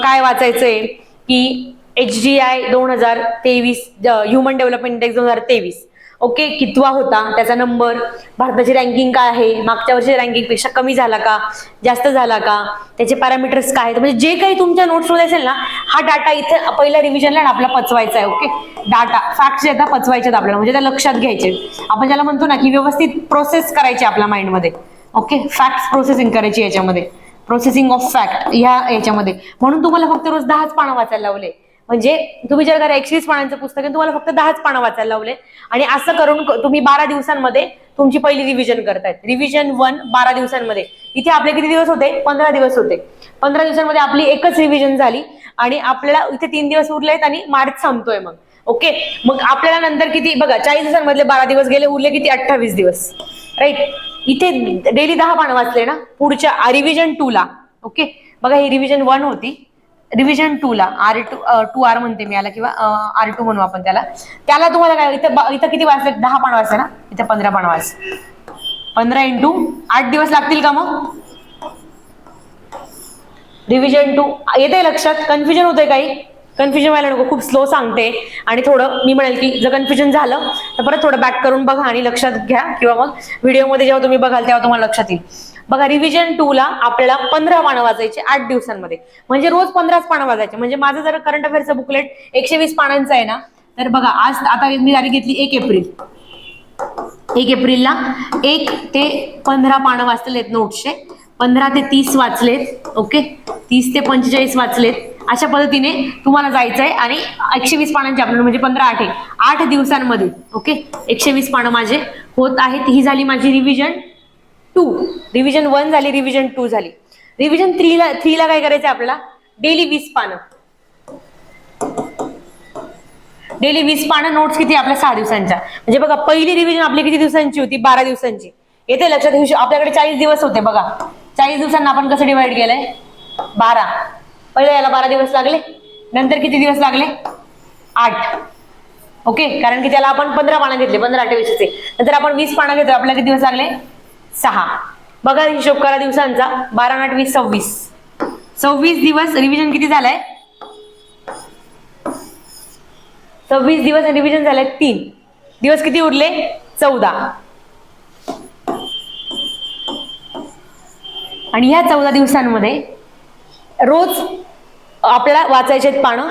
काय वाचायचंय की HDI 2023, human development index 2023, okay, कितवा होता, त्याचा नंबर, भारताची रँकिंग काय आहे, मागच्या वर्षी रँकिंग पेक्षा कमी झाला का, जास्त झाला का, त्याचे पॅरामीटर्स काय आहेत, म्हणजे जे काही तुमच्या नोट्स मध्ये असेल ना, हा डाटा इथे पहिल्या रिव्हिजनला आपला पचवायचा आहे. ओके, डाटा फॅक्ट्स जे आहेत पचवायचे आपल्याला, म्हणजे त्या लक्षात घ्यायचे. आपण ज्याला म्हणतो ना की व्यवस्थित प्रोसेस करायची आपल्या माइंडमध्ये. ओके, फॅक्ट्स प्रोसेसिंग करायची याच्यामध्ये, प्रोसेसिंग ऑफ फॅक्ट याच्यामध्ये. म्हणून तुम्हाला फक्त रोज 10च पानं वाचायला लावले. म्हणजे तुम्ही जर का 120 पानांचं पुस्तक आहे, तुम्हाला फक्त 10च पानं वाचायला लावले, आणि असं करून तुम्ही 12 दिवसांमध्ये तुमची पहिली रिव्हिजन करतायत. रिव्हिजन 1 12 दिवसांमध्ये. इथे आपले किती दिवस होते? 15 दिवस होते. 15 दिवसांमध्ये आपली एकच रिव्हिजन झाली, आणि आपल्याला इथे 3 दिवस उरलेत आणि मार्च संपतोय मग. ओके, मग आपल्याला नंतर किती बघा, 40 दिवसांमधले 12 दिवस गेले, उरले किती? 28 दिवस, राईट. इथे डेली 10 पानं वाचले ना, पुढच्या रिव्हिजन 2 ला. ओके, बघा ही रिव्हिजन 1 होती, रिव्हिजन 2 ला R2R म्हणते मी याला, किंवा R2 म्हणू आपण त्याला तुम्हाला काय, इथं किती वाचले? 10 पानं वाचले ना, इथे 15 पानं वाच. 15 × 8 दिवस लागतील का मग? रिव्हिजन 2 येते लक्षात? कन्फ्युजन होतंय काही? कन्फ्युजन व्हायला नको, खूप स्लो सांगते, आणि थोडं मी म्हणेल की जर कन्फ्युजन झालं तर परत थोडं बॅक करून बघा आणि लक्षात घ्या, किंवा मग व्हिडिओमध्ये जेव्हा तुम्ही बघाल तेव्हा तुम्हाला लक्षात येईल. बघा रिव्हिजन 2 ला आपल्याला 15 पानं वाचायचे 8 दिवसांमध्ये, म्हणजे रोज 15च पानं वाचायचे. म्हणजे माझं जर करंट अफेअरचं बुकलेट 120 पानांचं आहे ना, तर बघा आज आता मी तारीख घेतली 1 एप्रिल. 1 एप्रिलला 1 ते 15 पानं वाचलेत नोट्सचे, 15 ते 30 वाचलेत. ओके, 30 ते 45 वाचलेत. अशा पद्धतीने तुम्हाला जायचंय, आणि 120 पानांचे आपल्याला, म्हणजे 15 8 दिवसांमध्ये. ओके, 120 पानं माझे होत आहेत. ही झाली माझी रिव्हिजन 2. रिव्हिजन 1 झाली, रिव्हिजन 2 झाली. रिव्हिजन 3 ला काय करायचं आपल्याला? डेली 20 पानं. डेली 20 पानं. नोट्स किती आपल्या? 6 दिवसांच्या. म्हणजे बघा पहिली रिव्हिजन आपली किती दिवसांची होती? 12 दिवसांची. येते लक्षात? आपल्याकडे 40 दिवस होते बघा. 40 दिवसांना आपण कसं डिवाइड केलंय? 12. पहिले याला 12 दिवस लागले, नंतर किती दिवस लागले? 8. ओके, कारण की त्याला आपण 15 पानं घेतले, 15 28 चे, नंतर आपण 20 पानं घेतले, आपल्याला किती दिवस लागले? 6. बघा हिशोब करा दिवसांचा. 12 8 20 26. 26 दिवस. रिव्हिजन किती झालंय? 26 दिवस रिव्हिजन झालंय 3 दिवस. किती उरले? 14. आणि ह्या 14 दिवसांमध्ये रोज आपल्याला वाचायचे पानं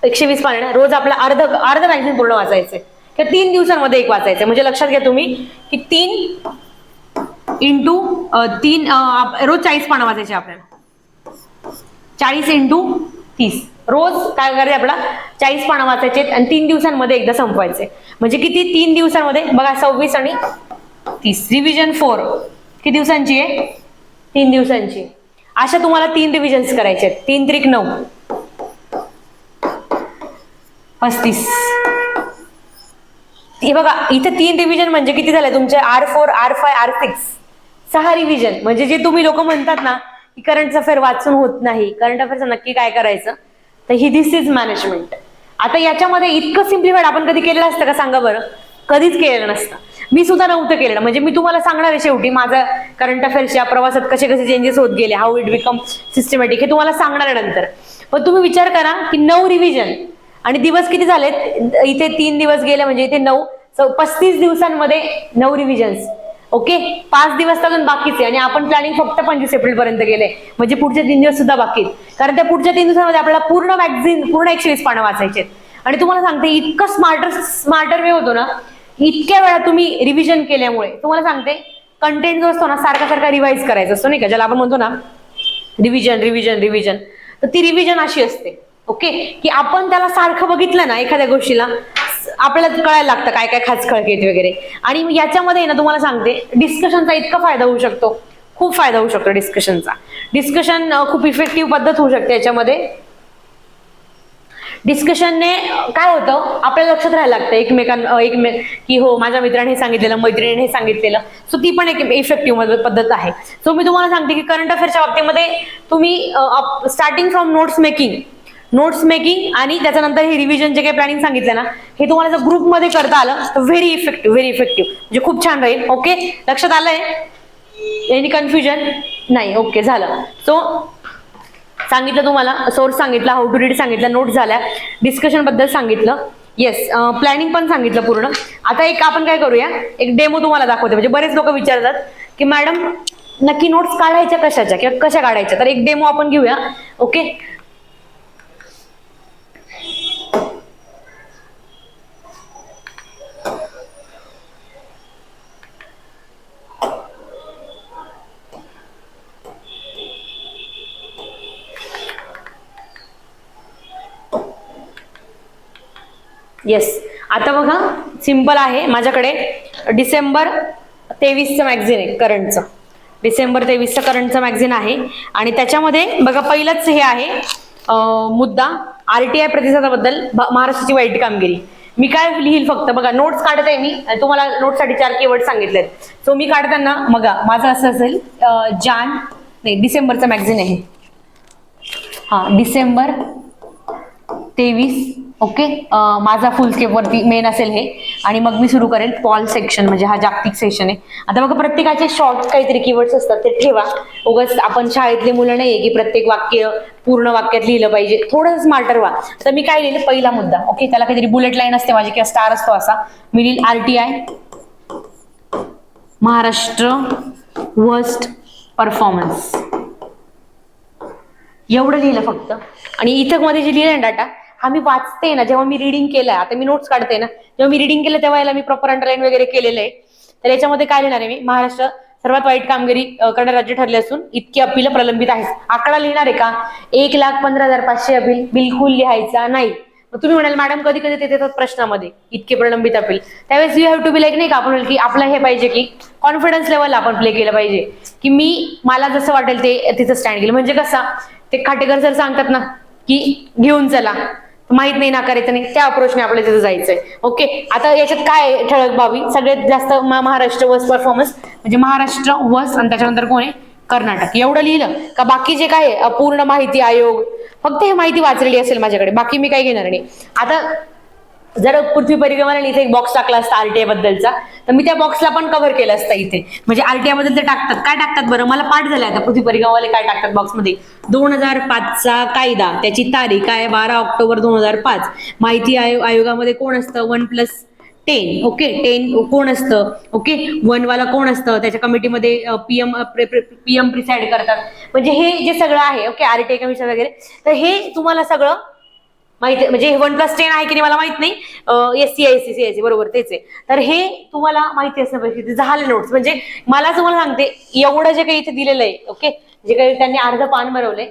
120 पानं. रोज आपला अर्ध मॅगझिन पूर्ण वाचायचंय, किंवा 3 दिवसांमध्ये एक वाचायचंय. म्हणजे लक्षात घ्या तुम्ही की 3 × 3 रोज 40 पानं वाचायचे आपल्याला. 40 × 30 रोज काय करायचं आपल्याला? 40 पानं वाचायचे, आणि 3 दिवसांमध्ये एकदा संपवायचे. म्हणजे किती? 3 दिवसांमध्ये. बघा 26 आणि 30. रिव्हिजन 4 किती दिवसांची आहे? 3 दिवसांची. अशा तुम्हाला 3 रिव्हिजन्स करायचे आहेत. 3 त्रिक 9, 35. हे बघा इथे 3 रिव्हिजन म्हणजे किती झाले तुमचे R4, R5, R6, 6 रिव्हिजन. म्हणजे जे तुम्ही लोक म्हणतात ना की करंट अफेअर वाचून होत नाही, करंट अफेअरचं नक्की काय करायचं, तर ही दिस इज मॅनेजमेंट. आता याच्यामध्ये इतकं सिम्प्लिफाईड आपण कधी केलेलं असतं का सांगा बरं? कधीच केलेलं नसतं. मी सुद्धा नव्हतं केलेलं. म्हणजे मी तुम्हाला सांगणार आहे शेवटी माझा करंट अफेअर्सच्या प्रवासात कसे कसे चेंजेस होत गेले, हाऊ इट बिकम सिस्टमॅटिक, हे तुम्हाला सांगणार आहे नंतर. पण तुम्ही विचार करा की 9 रिव्हिजन आणि दिवस किती झालेत, इथे 3 दिवस गेले म्हणजे इथे 9, 35 दिवसांमध्ये 9 रिव्हिजन्स. ओके, 5 दिवस अजून बाकीचे आणि आपण प्लॅनिंग फक्त 25 एप्रिल पर्यंत गेले, म्हणजे पुढचे 3 दिवस सुद्धा बाकी. कारण त्या पुढच्या 3 दिवसांमध्ये आपल्याला पूर्ण मॅगझिन, पूर्ण 120 पानं वाचायचे. आणि तुम्हाला सांगते इतकं स्मार्टर वे होतो ना, इतक्या वेळा तुम्ही रिव्हिजन केल्यामुळे. तुम्हाला सांगते कंटेंट जो असतो ना सारखा सारखा रिवाइज करायचा असतो नाही का, ज्याला आपण म्हणतो ना रिव्हिजन रिव्हिजन रिव्हिजन. तर ती रिव्हिजन अशी असते ओके, की आपण त्याला सारखं बघितलं ना एखाद्या गोष्टीला, आपल्याला कळायला लागतं काय काय खाचखळकेत वगैरे. आणि याच्यामध्ये ना तुम्हाला सांगते डिस्कशनचा इतका फायदा होऊ शकतो, खूप फायदा होऊ शकतो डिस्कशनचा. डिस्कशन खूप इफेक्टिव्ह पद्धत होऊ शकते याच्यामध्ये. डिस्कशनने काय होतं, आपल्याला लक्षात राहायला लागतं की हो माझ्या मित्राने हे सांगितलेलं, मैत्रिणीने हे सांगितलेलं. सो ती पण एक इफेक्टिव्ह पद्धत आहे. सो मी तुम्हाला सांगते की करंट अफेअरच्या बाबतीमध्ये तुम्ही स्टार्टिंग फ्रॉम नोट्स मेकिंग आणि त्याच्यानंतर हे रिव्हिजन जे काही प्लॅनिंग सांगितलं ना, हे तुम्हाला जर ग्रुपमध्ये करता आलं तर व्हेरी इफेक्टिव्ह म्हणजे खूप छान राहील. ओके, लक्षात आलंय? एनी कन्फ्युजन नाही? ओके, झालं. सो सांगितलं तुम्हाला, सोर्स सांगितला, हाऊ टू रीड सांगितलं, नोट्स झाल्या, डिस्कशन बद्दल सांगितलं, येस, प्लॅनिंग पण सांगितलं पूर्ण. आता एक आपण काय करूया, एक डेमो तुम्हाला दाखवते. म्हणजे बरेच लोक विचारतात की मॅडम नक्की नोट्स काढायच्या कशाच्या किंवा कशा काढायच्या, तर एक डेमो आपण घेऊया. Okay, yes. आता बघा सिंपल आहे, माझ्याकडे डिसेंबर 23चं मॅगझिन आहे करंटचं. डिसेंबर 23चं करंटचं मॅगझिन आहे आणि त्याच्यामध्ये बघा पहिलंच हे आहे मुद्दा RTI प्रतिसादाबद्दल महाराष्ट्राची वाईट कामगिरी. मी काय लिहिल फक्त बघा, नोट्स काढते मी, तुम्हाला नोट्ससाठी 4 कीवर्ड सांगितलेत. सो मी काढताना बघा माझं असं असेल डिसेंबरचं मॅगझिन आहे, हा डिसेंबर 23. ओके, माझा फुल स्केप वरती मेन असेल हे, आणि मग मी सुरू करेल पॉल सेक्शन, म्हणजे हा जागतिक सेशन आहे. आता बघा प्रत्येकाचे शॉर्ट काहीतरी कीवर्ड्स असतात ते ठेवा. उगाच आपण शाळेतले मुलं नाहीये की प्रत्येक वाक्य पूर्ण वाक्यात लिहिलं पाहिजे, थोडं स्मार्टर व्हा. तर मी काय लिहिलं, पहिला मुद्दा. ओके, त्याला काहीतरी बुलेट लाईन असते माझी किंवा स्टार असतो, असा मी लिहिल RTI महाराष्ट्र वर्स्ट परफॉर्मन्स, एवढं लिहिलं फक्त. आणि इथं मध्ये जे लिहिलंय डाटा हा मी वाचते ना, जेव्हा मी रिडिंग केलंय, आता मी नोट्स काढते ना, जेव्हा मी रिडिंग केलं तेव्हा याला मी प्रॉपर अंडरलाईन वगैरे केलेलं आहे. तर याच्यामध्ये काय लिहिणार आहे मी, महाराष्ट्र सर्वात वाईट कामगिरी करणारे राज्य ठरले असून इतकी अपील प्रलंबित आहेत. आकडा लिहिणार आहे का, 1,15,500 अपील बिलकुल लिहायचा नाही. तुम्ही म्हणाल मॅडम कधी कधी ते देतात प्रश्नामध्ये इतके प्रलंबित अपील, त्यावेळेस you have to be like नाही का, आपण की आपलं हे पाहिजे की कॉन्फिडन्स लेवल आपण प्ले केलं पाहिजे की मला जसं वाटेल ते तिथं स्टँड केलं. म्हणजे कसं ते खाटेकर सर सांगतात ना की घेऊन चला, माहित नाही नाकारायचं नाही, त्या अप्रोचने आपल्याला तिथं जायचंय. ओके, आता याच्यात काय ठळक बाबी, सगळ्यात जास्त महाराष्ट्र वर्स्ट परफॉर्मन्स, म्हणजे महाराष्ट्र वर्स्ट आणि त्याच्यानंतर कोण आहे, कर्नाटक. एवढं लिहिलं का, बाकी जे काय पूर्ण माहिती आयोग, फक्त हे माहिती वाचलेली असेल माझ्याकडे, बाकी मी काय घेणार नाही. आता जर पृथ्वी परिक्रमाने इथे एक बॉक्स टाकला असता RTI बद्दलचा, तर मी त्या बॉक्सला पण कव्हर केलं असतं इथे. म्हणजे RTI बद्दल ते टाकतात, काय टाकतात बरं, मला पाठ झालाय आता पृथ्वी परिक्रमावाले काय टाकतात बॉक्समध्ये. 2005चा कायदा, त्याची तारीख आहे 12 ऑक्टोबर 2005. माहिती आयोगामध्ये कोण असतं, 1+10. ओके, 10 कोण असतं, ओके 1 वाला कोण असतं, त्याच्या कमिटीमध्ये PM प्रिसाइड करतात. म्हणजे हे जे सगळं आहे ओके, RTI कमिशन वगैरे, तर हे तुम्हाला सगळं माहिती, म्हणजे 1+10 आहे की नाही मला माहित नाही, SCIC बरोबर तेच आहे. तर हे तुम्हाला माहिती असणं पाहिजे. झाले नोट्स, म्हणजे मला तुम्हाला सांगते एवढं जे काही इथे दिलेलं आहे ओके, जे काही त्यांनी अर्ध पान भरवले,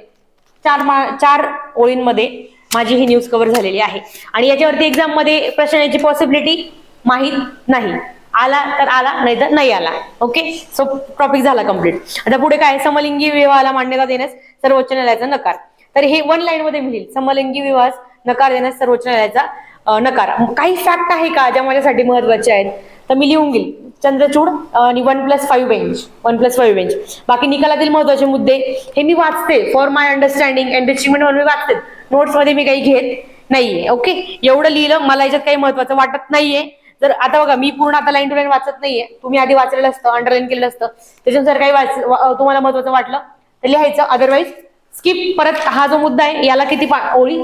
4 ओळींमध्ये माझी ही न्यूज कव्हर झालेली आहे. आणि याच्यावरती एक्झाम मध्ये प्रश्न याची पॉसिबिलिटी माहित नाही. आला तर आला, नाही तर नाही आला. ओके, सो टॉपिक झाला कम्प्लीट. आता पुढे काय, समलिंगी विवाहाला मान्यता देण्यास सर्वोच्च न्यायालयाचा नकार. तर हे 1 लाईन मध्ये मी लिहिल, समलिंगी विवाहास नकार देण्यास सर्वोच्च न्यायालयाचा नकार. काही फॅक्ट आहे का ज्या माझ्यासाठी महत्वाचे आहेत, तर मी लिहून घेईल. चंद्रचूड आणि 1+5 बेंच, 1+5 बेंच. बाकी निकालातील महत्वाचे मुद्दे हे मी वाचते, for my understanding and achievement म्हणून मी वाचते, नोट्स मध्ये मी काही घेत नाहीये. ओके, एवढं लिहिलं, मला याच्यात काही महत्वाचं वाटत नाहीये. तर आता बघा, मी पूर्ण आता लाईन टू लाईन वाचत नाहीये, तुम्ही आधी वाचलेलं असतं, अंडरलाईन केलेलं असतं, त्याच्यानुसार काही तुम्हाला महत्वाचं वाटलं तर लिहायचं, अदरवाईज स्किप. परत हा जो मुद्दा आहे याला किती ओळी,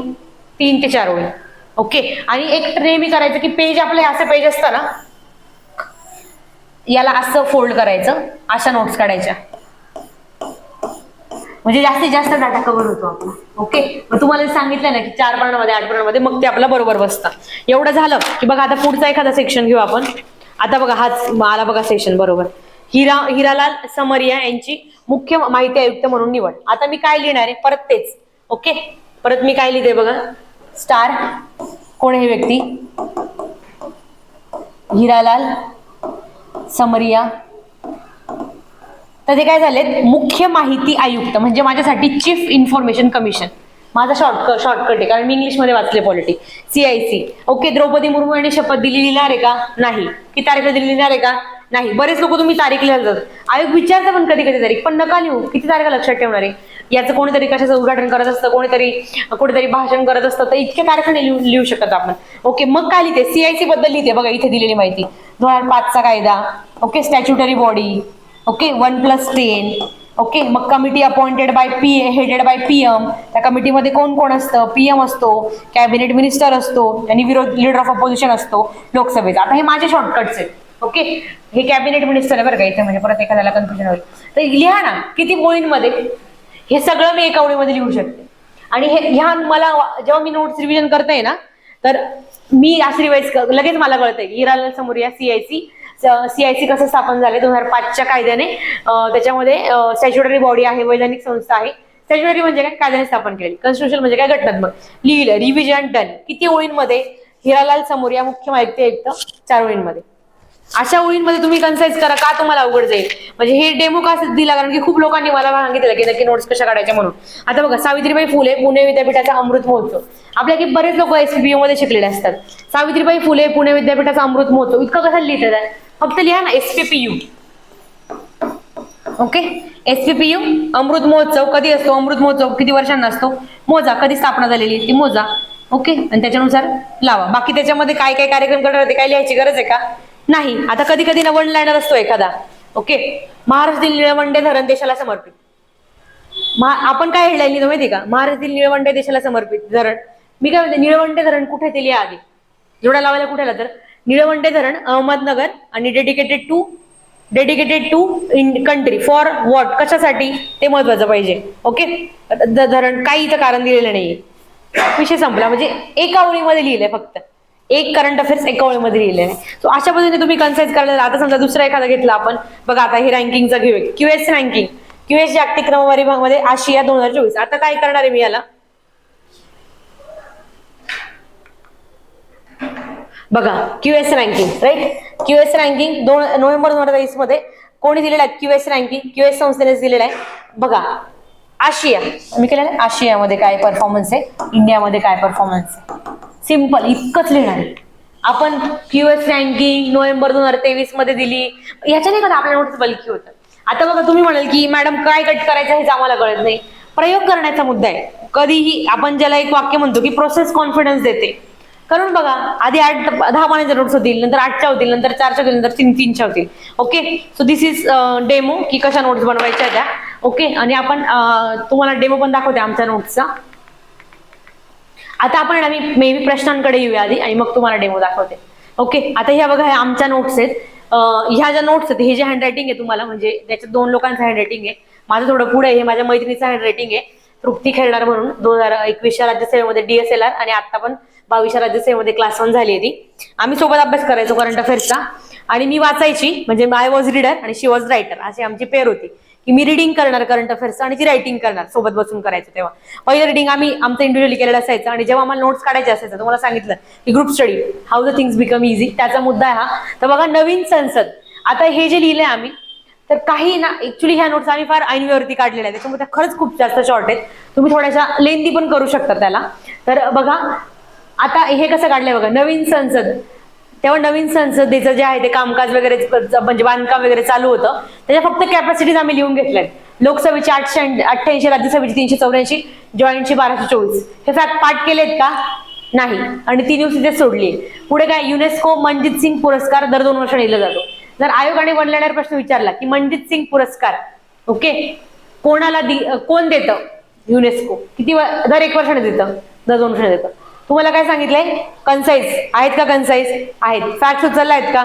3 ते 4 ओळी. ओके, आणि एक नेहमी करायचं की पेज आपले असं पेज असतं ना, याला असं फोल्ड करायचं, अशा नोट्स काढायच्या, म्हणजे जास्तीत जास्त डाटा कव्हर होतो आपला. ओके, मग तुम्हाला सांगितलं ना की 4 पानांमध्ये 8 पानांमध्ये, मग ते आपला बरोबर बसतं. एवढं झालं की बघा, आता पुढचा एखादा सेक्शन घेऊ आपण. आता बघा, हाच आला बघा सेक्शन बरोबर. हिरालाल समरिया यांची मुख्य माहिती आयुक्त म्हणून निवड. आता मी काय लिहिणार आहे, परत तेच. ओके, परत मी काय लिहिते बघा, स्टार, कोण आहे व्यक्ती, हिरालाल समरिया. तर ते काय झाले, मुख्य माहिती आयुक्त, म्हणजे माझ्यासाठी चीफ इन्फॉर्मेशन कमिशन. माझा शॉर्टकट आहे, कारण मी इंग्लिशमध्ये वाचले polity. CIC. Okay, Draupadi Murmu यांनी शपथ लिहिणार आहे का, नाही. किती तारीखला लिहिणार आहे का, नाही. बरेच लोक तुम्ही तारीख लिहितात, आयोग विचारता पण कधी कधी तारीख, पण नका लिहू. किती तारखा लक्षात ठेवणार आहे, याचं कोणीतरी कशाचं उद्घाटन करत असतं, कुठेतरी भाषण करत असतं, तर इतक्या तारखाने लिहू शकत आपण. ओके, मग काय लिहिते, CIC बद्दल लिहिते बघा, इथे दिलेली माहिती, 2005चा कायदा. Okay, statutory body. Okay, 1+10. Okay, मग committee appointed by headed by PM. त्या कमिटीमध्ये कोण कोण असतं, PM असतो, कॅबिनेट मिनिस्टर असतो, आणि लीडर ऑफ अपोजिशन असतो लोकसभेचा. आता हे माझे शॉर्टकट्स आहेत. ओके, हे कॅबिनेट मिनिस्टर आहे बरं का इथे, म्हणजे परत एखाद्याला कन्फ्युजन होईल. तर लिहा ना किती ओळींमध्ये, हे सगळं मी एका ओळीमध्ये लिहू शकते. आणि हे ह्या मला जेव्हा मी नोट्स रिव्हिजन करते ना, तर मी असं रिवाइज लगेच मला कळतंय की हिरालाल समरिया CIC कसं स्थापन झाले 2005च्या कायद्याने. त्याच्यामध्ये स्टॅच्युटरी बॉडी आहे, वैधानिक संस्था आहे. स्टॅच्युटरी म्हणजे काय, कायद्याने स्थापन केली. कॉन्स्टिट्यूशन म्हणजे काय, घटनात्मक. लिहिलं, रिव्हिजन डन. किती ओळींमध्ये, हिरालाल समरिया मुख्य माहिती आयुक्त, 4 ओळींमध्ये. अशा ओळींमध्ये तुम्ही कन्साइज करा, का तुम्हाला अवघड जाईल. म्हणजे हे डेमो का दिला, कारण की खूप लोकांनी मला सांगितलं की नक्की नोट्स कशा काढायच्या म्हणून. आता बघा, सावित्रीबाई फुले पुणे विद्यापीठाचा अमृत महोत्सव. आपल्या की बरेच लोक SPPU मध्ये शिकलेले असतात. सावित्रीबाई फुले पुणे विद्यापीठाचा अमृत महोत्सव इतकं कसं लिहितात, फक्त लिहा ना SPPU. Okay, SPPU Amrit Mahotsav कधी असतो, अमृत महोत्सव किती वर्षांना असतो, मोजा. कधी स्थापना झालेली ती मोजा. ओके, आणि त्याच्यानुसार लावा. बाकी त्याच्यामध्ये काय काय कार्यक्रम करणार ते काय लिहायची गरज आहे का, नाही. आता कधी कधी ना वन लाईनर असतो एखादा. ओके, महाराष्ट्रातील निळवंडे धरण देशाला समर्पित. आपण काय हेडलाईन लिहितो माहिती का, महाराष्ट्रातील निळवंडे देशाला समर्पित धरण. मी काय म्हणते, निळवंडे धरण कुठे ते लिहा आधी, जोडा लावायला कुठे तर निळवंडे धरण अहमदनगर, आणि dedicated to in country for what, कशासाठी ते महत्वाचं पाहिजे. ओके, धरण काही इथं कारण दिलेलं नाहीये, विषय संपला. म्हणजे एका ओळीमध्ये लिहिलंय, फक्त एक करंट अफेअर्स एका ओळीमध्ये लिहिलेलं आहे. सो अशा पद्धतीने तुम्ही कन्साइज करायला. आता समजा दुसरा एखादा घेतला आपण, बघा आता हे रँकिंगचा घेऊया, QS रँकिंग, QS जागतिक क्रमवारी मध्ये आशिया 2024. आता काय करणार आहे मी याला, बघा QS ranking, right. QS ranking 2 November 2023 मध्ये कोणी दिलेला आहे, QS रँकिंग QS संस्थेनेच दिलेला आहे. बघा, आशिया मी केलेलं आहे, आशियामध्ये काय परफॉर्मन्स आहे, इंडियामध्ये काय परफॉर्मन्स आहे. सिंपल, इतकंच लिहिणार आहे आपण. QS रँकिंग नोव्हेंबर 2023 मध्ये दिली, याच्याने का आपल्या नोट्स बल्की होतं. आता बघा, तुम्ही म्हणाल की मॅडम काय कट करायचं हेच आम्हाला कळत नाही. प्रयोग करण्याचा मुद्दा आहे. कधीही आपण ज्याला एक वाक्य म्हणतो की प्रोसेस कॉन्फिडन्स देते. कारण बघा, आधी 10 पानांच्या नोट्स होतील, नंतर 8च्या होतील, नंतर 4च्या होतील, नंतर 3च्या होतील. Okay, so this is demo की कशा नोट्स बनवायच्या त्या. ओके, आणि आपण तुम्हाला डेमो पण दाखवते आमच्या नोट्सचा. आता आपण मे बी प्रश्नांकडे येऊया आधी, आणि मग तुम्हाला डेमो दाखवते. ओके, आता ह्या बघा, ह्या आमच्या नोट्स आहेत. ह्या ज्या नोट्स आहेत, हे जे हँडरायटिंग आहे तुम्हाला, म्हणजे त्याच्यात 2 लोकांचं हँडरायटिंग आहे. माझं थोडं पुढे आहे, हे माझ्या मैत्रिणीचं हँडरायटिंग आहे, तृप्ती खेळणार म्हणून. 2021च्या राज्यसेवेमध्ये DSLR, आणि आता पण 22च्या राज्यसेवेमध्ये क्लास 1 झाली आहे ती. आम्ही सोबत अभ्यास करायचो करंट अफेअर्सचा, आणि मी वाचायची, म्हणजे आय वॉज रीडर आणि शी वॉज रायटर, अशी आमची पेअर होती. की मी रिडिंग करणार करंट अफेअर्स आणि ती रायटिंग करणार, सोबत बसून करायचं. तेव्हा पहिलं रिडिंग आम्ही आमचं इंडिव्हिज्युअली केलेलं असायचं, आणि जेव्हा आम्हाला नोट्स काढायचे असायचं तुम्हाला सांगितलं की group study how the things become easy, त्याचा मुद्दा आहे हा. तर बघा नवीन संसद, आता हे जे लिहिलंय आम्ही, तर काही ना ऍक्च्युली ह्या नोट्स आम्ही फार ऐनवेळवरती काढलेल्या आहेत, त्याच्यामुळे त्या खरंच खूप जास्त शॉर्ट आहेत, तुम्ही थोड्याशा लेंदी पण करू शकता त्याला. तर बघा आता हे कसं काढलंय बघा, नवीन संसद, तेव्हा नवीन संसदेचं जे आहे ते कामकाज वगैरे म्हणजे बांधकाम वगैरे चालू होतं, त्याच्या फक्त कॅपॅसिटीज आम्ही लिहून घेतल्यात. लोकसभेची 888, राज्यसभेची 384, जॉईंटची 1224. हे फॅक्ट पाठ केलेत का? नाही, आणि 3 दिवस तिथे सोडली. पुढे काय, युनेस्को मनजित सिंग पुरस्कार दर 2 वर्षांनी दिला जातो. जर आयोगाने बनलेला प्रश्न विचारला की मनजित सिंग पुरस्कार ओके कोणाला कोण देतं, युनेस्को किती दर 1 वर्षाने देतं, दर 2 वर्षाने देतं. तुम्हाला काय सांगितलंय, कन्साइज आहेत का, कन्साइज आहेत. फॅक्ट उचललायत का,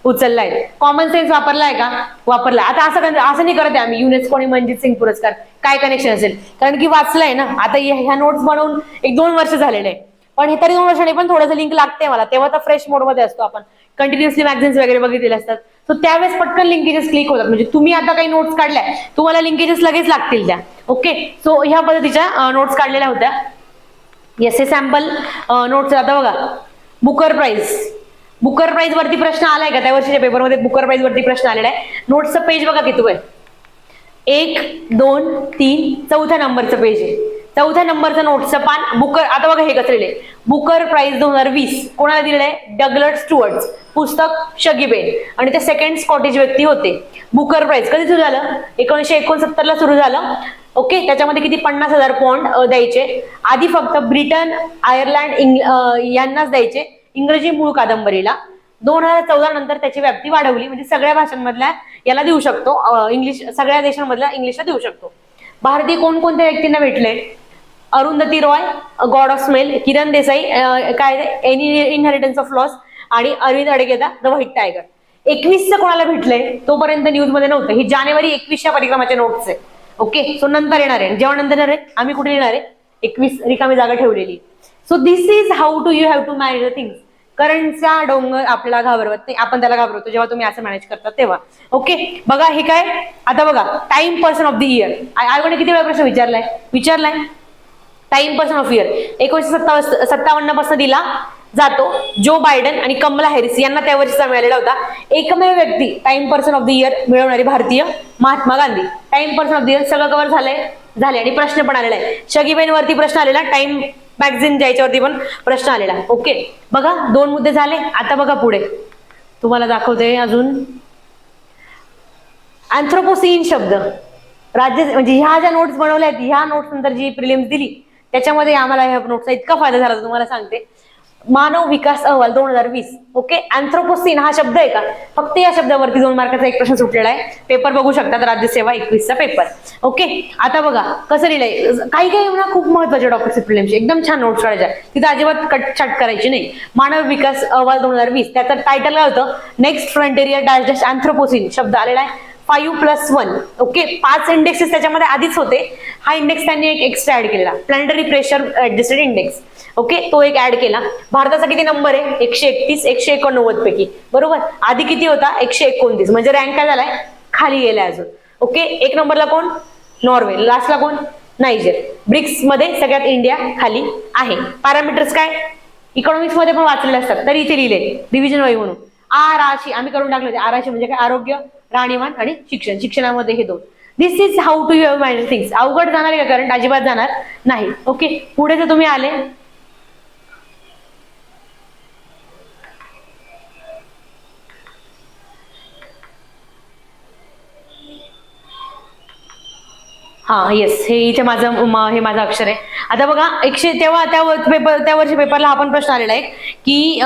उचललाय. कॉमन सेन्स वापरलाय का, वापरलाय. आता असं नाही करत आहे आम्ही युनेस्को आणि मनजित सिंग पुरस्कार काय कनेक्शन असेल, कारण की वाचलंय ना. आता ह्या नोट्स बनवून 1-2 वर्ष झालेले आहे, पण हे तरी 2 वर्षांनी पण थोडंसं लिंक लागते मला. तेव्हा तर फ्रेश मोडमध्ये असतो आपण, कंटिन्युअसली मॅगझिन्स वगैरे बघितलेले असतात, तर त्यावेळेस पटकन लिंकेजेस क्लिक होतात. म्हणजे तुम्ही आता काही नोट्स काढल्या, तुम्हाला लिंकेजेस लगेच लागतील त्या. ओके, सो ह्या पद्धतीच्या नोट्स काढलेल्या होत्या. येस, हे सॅम्पल नोट्स. आता बघा बुकर प्राइज, बुकर प्राइज वरती प्रश्न आलाय का, त्या वर्षीच्या पेपरमध्ये बुकर प्राइज वरती प्रश्न आलेला आहे. नोट्सचं पेज बघा किती आहे, 1, 2, 3, 4थ्या नंबरचं पेज आहे. 4थ्या नंबरचं नोट्सचं पान बुकर. आता बघा हे कसं लिहिलंय, बुकर प्राइज 2020 कोणाला दिलेलं आहे, डगलट स्टुअर्ट, पुस्तक शगीबेन, आणि ते सेकंड स्कॉटिश व्यक्ती होते. बुकर प्राइज कधी सुरू झालं, 1969 ला सुरू झालं. ओके, त्याच्यामध्ये किती, 50,000 पौंड द्यायचे. आधी फक्त ब्रिटन, आयर्लंड यांनाच द्यायचे इंग्रजी मूळ कादंबरीला. 2014 नंतर त्याची व्याप्ती वाढवली, म्हणजे सगळ्या भाषांमधल्या याला देऊ शकतो, इंग्लिश सगळ्या देशांमधल्या इंग्लिशला देऊ शकतो. भारतीय कोणकोणत्या व्यक्तींना भेटले, Arundhati Roy, God of smell, Kiran Desai, काय एनी इनहेरिटन्स ऑफ लॉस, आणि Arvind Adiga, the white tiger. 21 कोणाला भेटलंय, तोपर्यंत न्यूज मध्ये नव्हतं. ही जानेवारी 21 परिक्रमाच्या नोट्स आहे. ओके, सो नंतर येणार आहे, जेव्हा नंतर येणार आहे आम्ही कुठे येणार आहे, 21 रिकामी जागा ठेवलेली. So this is how to you have to manage the things. करंटचा डोंगर आपल्याला घाबरवत नाही, आपण त्याला घाबरवतो जेव्हा तुम्ही असं मॅनेज करता तेव्हा. ओके, बघा हे काय, आता बघा time person of the year. आयोगाने किती वेळा प्रश्न विचारलाय टाइम पर्सन ऑफ इयर. 1957 पासून दिला जातो. जो बायडन आणि कमला हॅरिस यांना त्या वर्षीचा मिळालेला होता. एकमेव व्यक्ती time person of the year मिळवणारी भारतीय, Mahatma Gandhi. Time person of the year सगळं कव्हर झाले आणि प्रश्न पण आलेला आहे. शगीबेन वरती प्रश्न आलेला, टाइम मॅगझिन ज्याच्यावरती पण प्रश्न आलेला. ओके, बघा 2 मुद्दे झाले. आता बघा पुढे तुम्हाला दाखवते अजून. अँथ्रोपोसीन शब्द राज्य, म्हणजे ह्या ज्या नोट्स बनवल्या आहेत, ह्या नोट्स नंतर जी प्रिलिम्स दिली त्याच्यामध्ये आम्हाला ह्या नोट्सचा इतका फायदा झाला तुम्हाला सांगते. मानव विकास अहवाल 2020. ओके, अँथ्रोपोसीन हा शब्द आहे का, फक्त या शब्दावरती 2 मार्काचा एक प्रश्न सुटलेला आहे. पेपर बघू शकतात, राज्यसेवा 21चा पेपर. ओके, आता बघा कसं लिहिलंय. काही ना खूप महत्वाच्या टॉपिक्स प्रिलिम्सचे, एकदम छान नोट्स काढायच्या, तिथं अजिबात कटछाट करायची नाही. मानव विकास अहवाल 2020, त्याचं टायटल काय होतं, नेक्स्ट फ्रंटियर डायजेस्ट अँथ्रोपोसीन शब्द आलेला आहे. 5+1. ओके, 5 इंडेक्सेस त्याच्यामध्ये आधीच होते. हा इंडेक्स त्यांनी एक एक्स्ट्रा ऍड केलेला, planetary pressure adjusted index. Okay, तो एक ऍड केला. भारताचा किती नंबर आहे, 131, 189 पैकी, बरोबर. आधी किती होता, 129, म्हणजे रँक काय झालाय, खाली गेलाय अजून. ओके, 1 नंबरला कोण, नॉर्वे. लास्टला कोण, नायजेर. ब्रिक्स मध्ये सगळ्यात इंडिया खाली आहे. पॅरामीटर्स काय, इकॉनॉमिक्स मध्ये पण वाचलेले असतात, तरी इथे लिहिले डिव्हिजन वाई म्हणून. आराशी आम्ही करून टाकले. आराशी म्हणजे काय, आरोग्य, राहणीमान आणि शिक्षण. शिक्षणामध्ये हे 2. This is how to you manage things. अवघड जाणार आहे का करंट, अजिबात जाणार नाही. ओके, पुढे जर तुम्ही आले, हा येस, हे इथे हे माझं अक्षर आहे. आता बघा त्या वर्षी पेपरला हा पण प्रश्न आलेला आहे की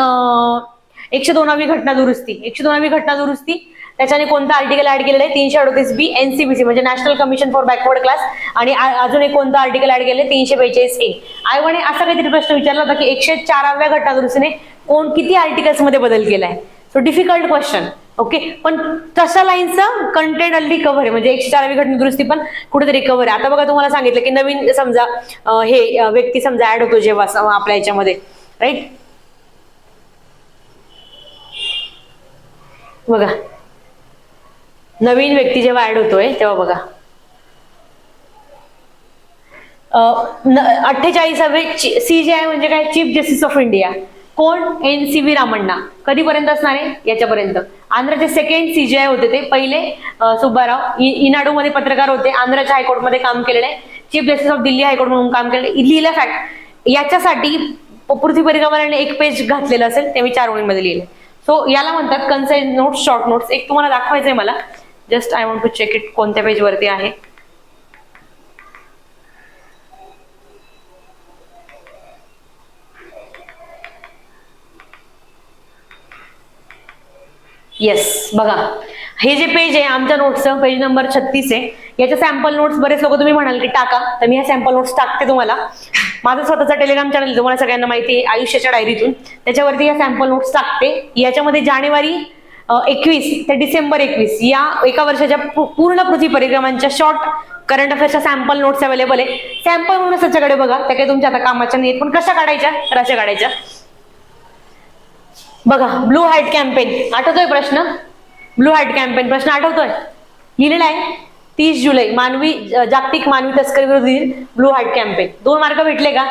102वी घटना दुरुस्ती. 102वी घटना दुरुस्ती त्याच्याने कोणता आर्टिकल ऍड केलेला आहे, 338B NCBC म्हणजे national commission for backward class, आणि अजून एक कोणतं आर्टिकल ऍड केले, 342A. आयोगाने असा काहीतरी प्रश्न विचारला होता की 104व्या घटना दुरुस्तीने किती आर्टिकल्स मध्ये बदल केलाय. So difficult question. ओके, पण तशा लाईनचं कंटेंट ऑलरेडी कव्हर आहे, म्हणजे 104वी घटना दुरुस्ती पण कुठेतरी कव्हर आहे. आता बघा तुम्हाला सांगितलं की नवीन समजा हे व्यक्ती समजा ऍड होतो जेव्हा आपल्या याच्यामध्ये, राईट. बघा नवीन व्यक्ती जेव्हा ऍड होतोय तेव्हा बघा 48वे CJI म्हणजे काय, चीफ जस्टिस ऑफ इंडिया, कोण, NCV रामण्णा. कधीपर्यंत असणार आहे, याच्यापर्यंत. आंध्राचे सेकंड CJI होते ते, पहिले सुब्बाराव. इनाडू मध्ये पत्रकार होते, आंध्राच्या हायकोर्टमध्ये काम केलेले, chief justice of Delhi high court म्हणून काम केलेले. लिहिलं फॅक्ट याच्यासाठी पृथ्वी परिक्रमाने एक पेज घातलेलं असेल, ते मी 4 ओळींमध्ये लिहिले. सो याला म्हणतात कन्साइज नोट्स, शॉर्ट नोट्स. एक तुम्हाला दाखवायचंय मला, just I want to check it कोणत्या पेज वरती आहे. येस, बघा हे जे पेज आहे आमच्या नोट्सचं, पेज नंबर 36 आहे. याच्या सॅम्पल नोट्स बरेच लोक तुम्ही म्हणाल की टाका, तर मी ह्या सॅम्पल नोट्स टाकते तुम्हाला. माझं स्वतःचा टेलिग्राम चॅनल तुम्हाला सगळ्यांना माहिती आहे, आयुष्याच्या डायरीतून, त्याच्यावरती या सॅम्पल नोट्स टाकते. याच्यामध्ये जानेवारी 21 ते डिसेंबर 21 या एका वर्षाच्या पूर्ण पृथ्वी परिक्रमांच्या शॉर्ट करंट अफेअर्सच्या सॅम्पल नोट्स अवेलेबल आहे. सॅम्पल म्हणून त्याच्याकडे बघा, त्या काही तुमच्या आता कामाच्या नाहीत, पण कशा काढायच्या, तर अशा काढायच्या. बघा, ब्लू हार्ट कॅम्पेन आठवतोय प्रश्न, ब्लू हार्ट कॅम्पेन प्रश्न आठवतोय, लिहिलेला आहे 30 जुलै जागतिक मानवी तस्करी विरोधी ब्लू हार्ट कॅम्पेन. 2 मार्क भेटले का,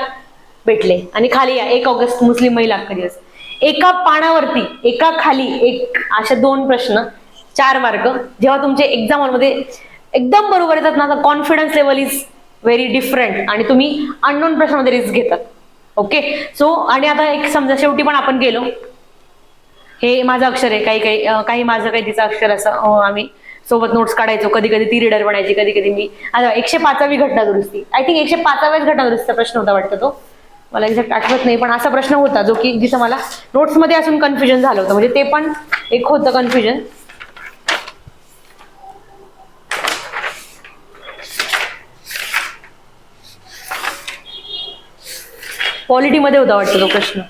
भेटले. आणि खाली या 1 ऑगस्ट मुस्लिम महिला हक्क दिवस. एका पानावरती एका खाली एक अशा 2 प्रश्न, 4 मार्क. जेव्हा तुमचे एक्झाम हॉलमध्ये एकदम बरोबर येतात ना, confidence level is very different आणि तुम्ही अननोन प्रश्नामध्ये रिस्क घेतात. ओके, सो आणि आता एक समजा शेवटी पण आपण गेलो, हे माझं अक्षर आहे, काही माझं काही तिचं अक्षर, असं आम्ही सोबत नोट्स काढायचो. कधी कधी ती रीडर बनायची, कधी कधी मी. आता 105वी घटना दुरुस्ती, आय थिंक 105व्याच घटना दुरुस्तीचा प्रश्न होता वाटतं तो, मला एक्झॅक्ट आठवत नाही, पण असा प्रश्न होता जो की जिथं मला नोट्समध्ये असून कन्फ्युजन झालं होतं. म्हणजे ते पण एक होतं कन्फ्युजन. पॉलिटीमध्ये होता वाटतं तो प्रश्न,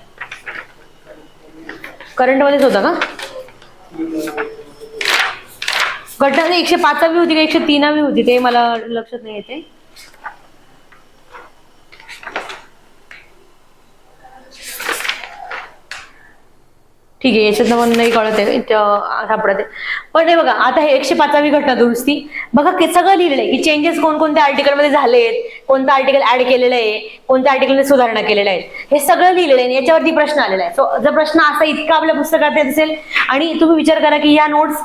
करंट मध्येच होता का? घटना 105वी होती का 103वी होती ते मला लक्षात नाही येते. ठीक आहे, याच्यात पण नाही कळत आहे, सापडत आहे. पण हे बघा, आता हे 105वी घटना दुरुस्ती बघा, सगळं लिहिलेलं आहे की चेंजेस कोणकोणत्या आर्टिकलमध्ये झालेत, कोणतं आर्टिकल ऍड केलेलं आहे, कोणत्या आर्टिकलमध्ये सुधारणा केलेल्या आहेत, हे सगळं लिहिलेलं आहे. याच्यावरती प्रश्न आलेला आहे. सो जर प्रश्न असा इतका आपल्या पुस्तकात येत असेल, आणि तुम्ही विचार करा की या नोट्स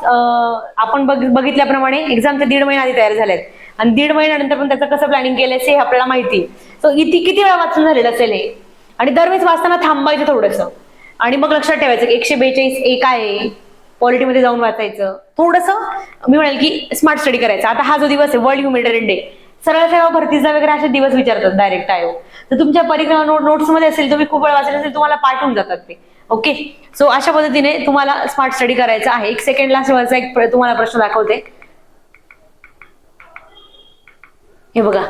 आपण बघितल्याप्रमाणे एक्झामच्या 1.5 महिना आधी तयार झाल्यात, आणि 1.5 महिन्यानंतर पण त्याचं कसं प्लॅनिंग केलंय हे आपल्याला माहिती. सो किती वेळा वाचून झालेलं असेल हे, आणि दरवेळेस वाचताना थांबायचं थोडंसं, आणि मग लक्षात ठेवायचं की 142 काय आहे, पॉलिटीमध्ये जाऊन वाचायचं थोडंसं. मी म्हणेल की स्मार्ट स्टडी करायचा. आता हा जो दिवस आहे वर्ल्ड ह्युमॅनिटेरियन डे, सरळ सेवा भरतीचा वगैरे असे दिवस विचारतात डायरेक्ट आयोग. तर तुमच्या परिक्रमा नोट्स मध्ये असेल, तुम्ही खूप वेळ वाचले असेल, तुम्हाला पाठवून जातात ते. ओके, सो अशा पद्धतीने तुम्हाला स्मार्ट स्टडी करायचा आहे. 1 सेकंडला शेवटचा एक तुम्हाला प्रश्न दाखवते. हे बघा,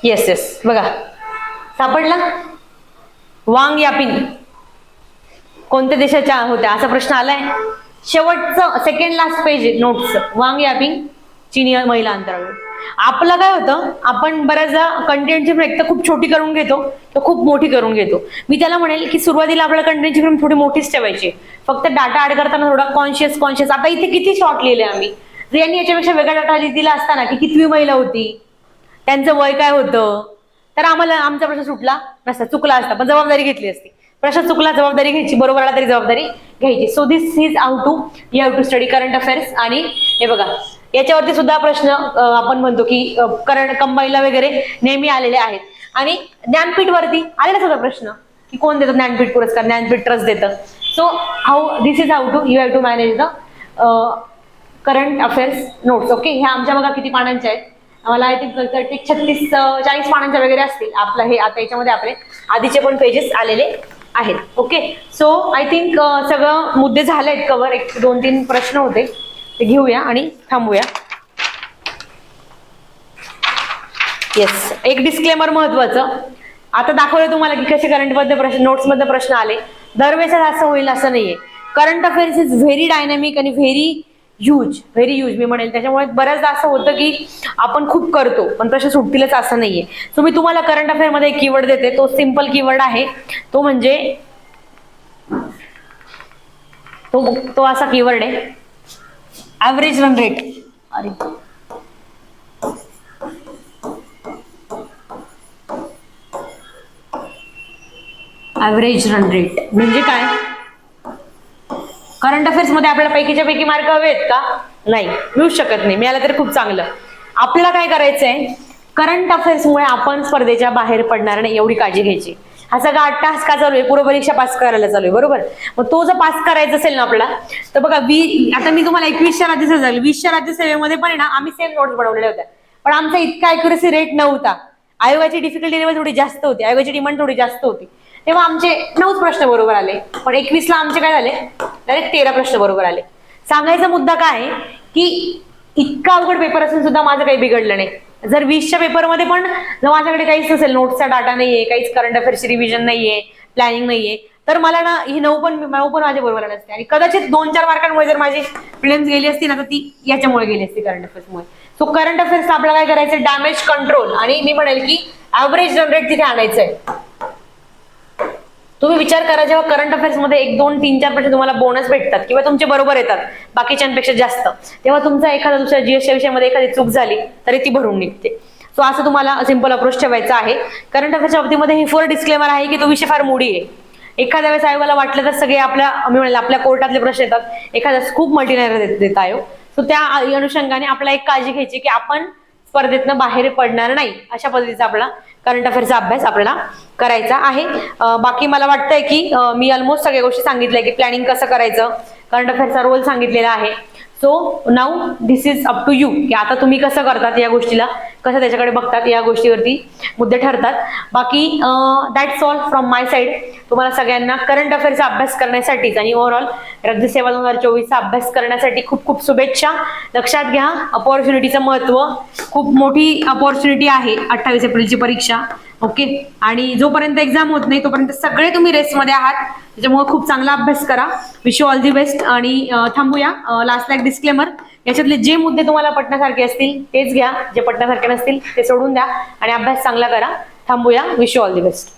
येस बघा, सापडला. वांग यापिंग कोणत्या देशाच्या होत्या असा प्रश्न आलाय. शेवटचं second last page notes, Wang Yaping चीनी महिला अंतराळवीर. आपलं काय होतं, आपण बऱ्याचदा कंटेंटची फ्रेम तर खूप छोटी करून घेतो, तर खूप मोठी करून घेतो. मी त्याला म्हणेल की सुरुवातीला आपल्याला कंटेंटची फ्रेम थोडी मोठीच ठेवायची, फक्त डाटा ऍड करताना थोडा कॉन्शियस. आता इथे किती शॉर्ट लिहिले आम्ही, यांनी याच्यापेक्षा वेगळा डाटा दिला असताना की कितवी महिला होती, त्यांचं वय काय होतं, तर आम्हाला आमचा प्रश्न सुटला नसता, चुकला असता, पण जबाबदारी घेतली असती. प्रश्न चुकला, जबाबदारी घ्यायची, बरोबर आला तरी जबाबदारी घ्यायची. So this is how to study current affairs. आणि हे बघा, याच्यावरती सुद्धा प्रश्न आपण म्हणतो की करंट कंबाईनला वगैरे नेहमी आलेले आहेत. आणि ज्ञानपीठ वरती आलेलाच होता प्रश्न की कोण देतं ज्ञानपीठ पुरस्कार, ज्ञानपीठ ट्रस्ट देतं. So this is how to you have to manage the current affairs notes. Okay, ह्या आमच्या बघा किती पानांच्या आहेत, मला आय थिंक 36-40 पानांच्या वगैरे असतील. आपलं हे आता याच्यामध्ये आपले आधीचे पण पेजेस आलेले आहेत. ओके, सो आय थिंक सगळं मुद्दे झाले आहेत कव्हर. 1-2-3 प्रश्न होते ते घेऊया आणि थांबूया. येस, एक डिस्क्लेमर महत्वाचं. आता दाखवलं तुम्हाला की कसे करंट मध्ये प्रश्न, नोट्स मध्ये प्रश्न आले. दरवेळेस असं होईल असं नाहीये. Current affairs is very dynamic आणि व्हेरी ह्यूज, व्हेरी ह्यूज मी म्हणेल. त्याच्यामुळे बऱ्याचदा असं होतं की आपण खूप करतो पण तसे सुटतीलच असं नाहीये. सो मी तुम्हाला करंट अफेअर मध्ये एक कीवर्ड देते, तो सिंपल कीवर्ड आहे, तो म्हणजे तो असा कीवर्ड आहे ऍव्हरेज रन रेट. अरे ऍव्हरेज रन रेट म्हणजे काय? करंट अफेअर्स मध्ये आपल्याला पैकीच्या पैकी मार्क हवेत का? नाही, मिळूच शकत नाही. मिळालं तरी खूप चांगलं. आपल्याला काय करायचंय, करंट अफेअर्स मुळे आपण स्पर्धेच्या बाहेर पडणार नाही एवढी काळजी घ्यायची. हा सगळा अट्टाहास का चालू आहे? पूर्व परीक्षा पास करायला चालू आहे, बरोबर. मग तो जर पास करायचा असेल ना आपला, तर बघा आता मी तुम्हाला 21च्या राज्यसेवा झाली, 20च्या राज्यसेवेमध्ये पण आहे ना आम्ही सेम नोट्स बनवलेल्या होत्या, पण आमचा इतका अॅक्युरेसी रेट नव्हता. आयोगाची डिफिकल्टी लेवल थोडी जास्त होती, आयोगाची डिमांड थोडी जास्त होती, तेव्हा आमचे 9 प्रश्न बरोबर आले. पण 21ला आमचे काय झाले, डायरेक्ट 13 प्रश्न बरोबर आले. सांगायचा मुद्दा काय आहे की इतका अवघड पेपर असून सुद्धा माझं काही बिघडलं नाही. जर 20च्या पेपरमध्ये पण जर माझ्याकडे काहीच नसेल, नोट्सचा डाटा नाहीये, काहीच करंट अफेअर्सची रिव्हिजन नाहीये, प्लॅनिंग नाहीये, तर मला ना ही 9 पण माझ्या बरोबर नसते. आणि कदाचित 2-4 मार्कांमुळे जर माझी प्रिलिम्स गेली असती ना, तर ती याच्यामुळे गेली असती, करंट अफेअर्समुळे. सो करंट अफेअर्स आपल्याला काय करायचं, डॅमेज कंट्रोल आणि मी म्हणेल की ऍव्हरेज रन रेट तिथे आणायचंय. तुम्ही विचार करा, जेव्हा करंट अफेअर्स मध्ये 1, 2, 3, 4 प्रश्न तुम्हाला बोनस भेटतात किंवा तुमचे बरोबर येतात बाकीच्यांपेक्षा जास्त, तेव्हा तुमचा एखादा दुसऱ्या जीएसच्या विषयामध्ये एखादी चूक झाली तरी ती भरून निघते. सो असं तुम्हाला सिंपल अप्रोच ठेवायचा आहे. करंट अफेअर्सच्या बाबतीमध्ये ही फोर डिस्क्लेमर आहे की तो विषय फार मोडी आहे. एखाद्या वेळेस आयोगाला वाटलं तर सगळे आपल्या कोर्टातले प्रश्न येतात, एखाद्यास खूप मल्टीलायनर देत आयोग. सो त्या अनुषंगाने आपल्याला एक काळजी घ्यायची की आपण स्पर्धेतनं बाहेर पडणार नाही, अशा पद्धतीचा आपला करंट अफेअर्सचा अभ्यास आपल्याला करायचा आहे. बाकी मला वाटतंय की मी ऑलमोस्ट सगळ्या गोष्टी सांगितल्या की प्लॅनिंग कसं करायचं, करंट अफेअर्सचा रोल सांगितलेला आहे. So now this is up to you की आता तुम्ही कसं करतात या गोष्टीला, कसं त्याच्याकडे बघतात, या गोष्टीवरती मुद्दे ठरतात. बाकी that's all from my side. तुम्हाला सगळ्यांना करंट अफेअर्सचा अभ्यास करण्यासाठीच आणि ओव्हरऑल राज्यसेवा 2024चा अभ्यास करण्यासाठी खूप खूप शुभेच्छा. लक्षात घ्या, अपॉर्च्युनिटीचं महत्व, खूप मोठी अपॉर्च्युनिटी आहे 28 एप्रिलची परीक्षा. ओके, आणि जोपर्यंत एक्झाम होत नाही तोपर्यंत सगळे तुम्ही रेसमध्ये आहात, त्याच्यामुळे खूप चांगला अभ्यास करा. Wish you all the best. आणि थांबूया, लास्टला एक डिस्क्लेमर, याच्यातले जे मुद्दे तुम्हाला पटण्यासारखे असतील तेच घ्या, जे पटण्यासारखे नसतील ते सोडून द्या आणि अभ्यास चांगला करा. थांबूया. Wish you all the best.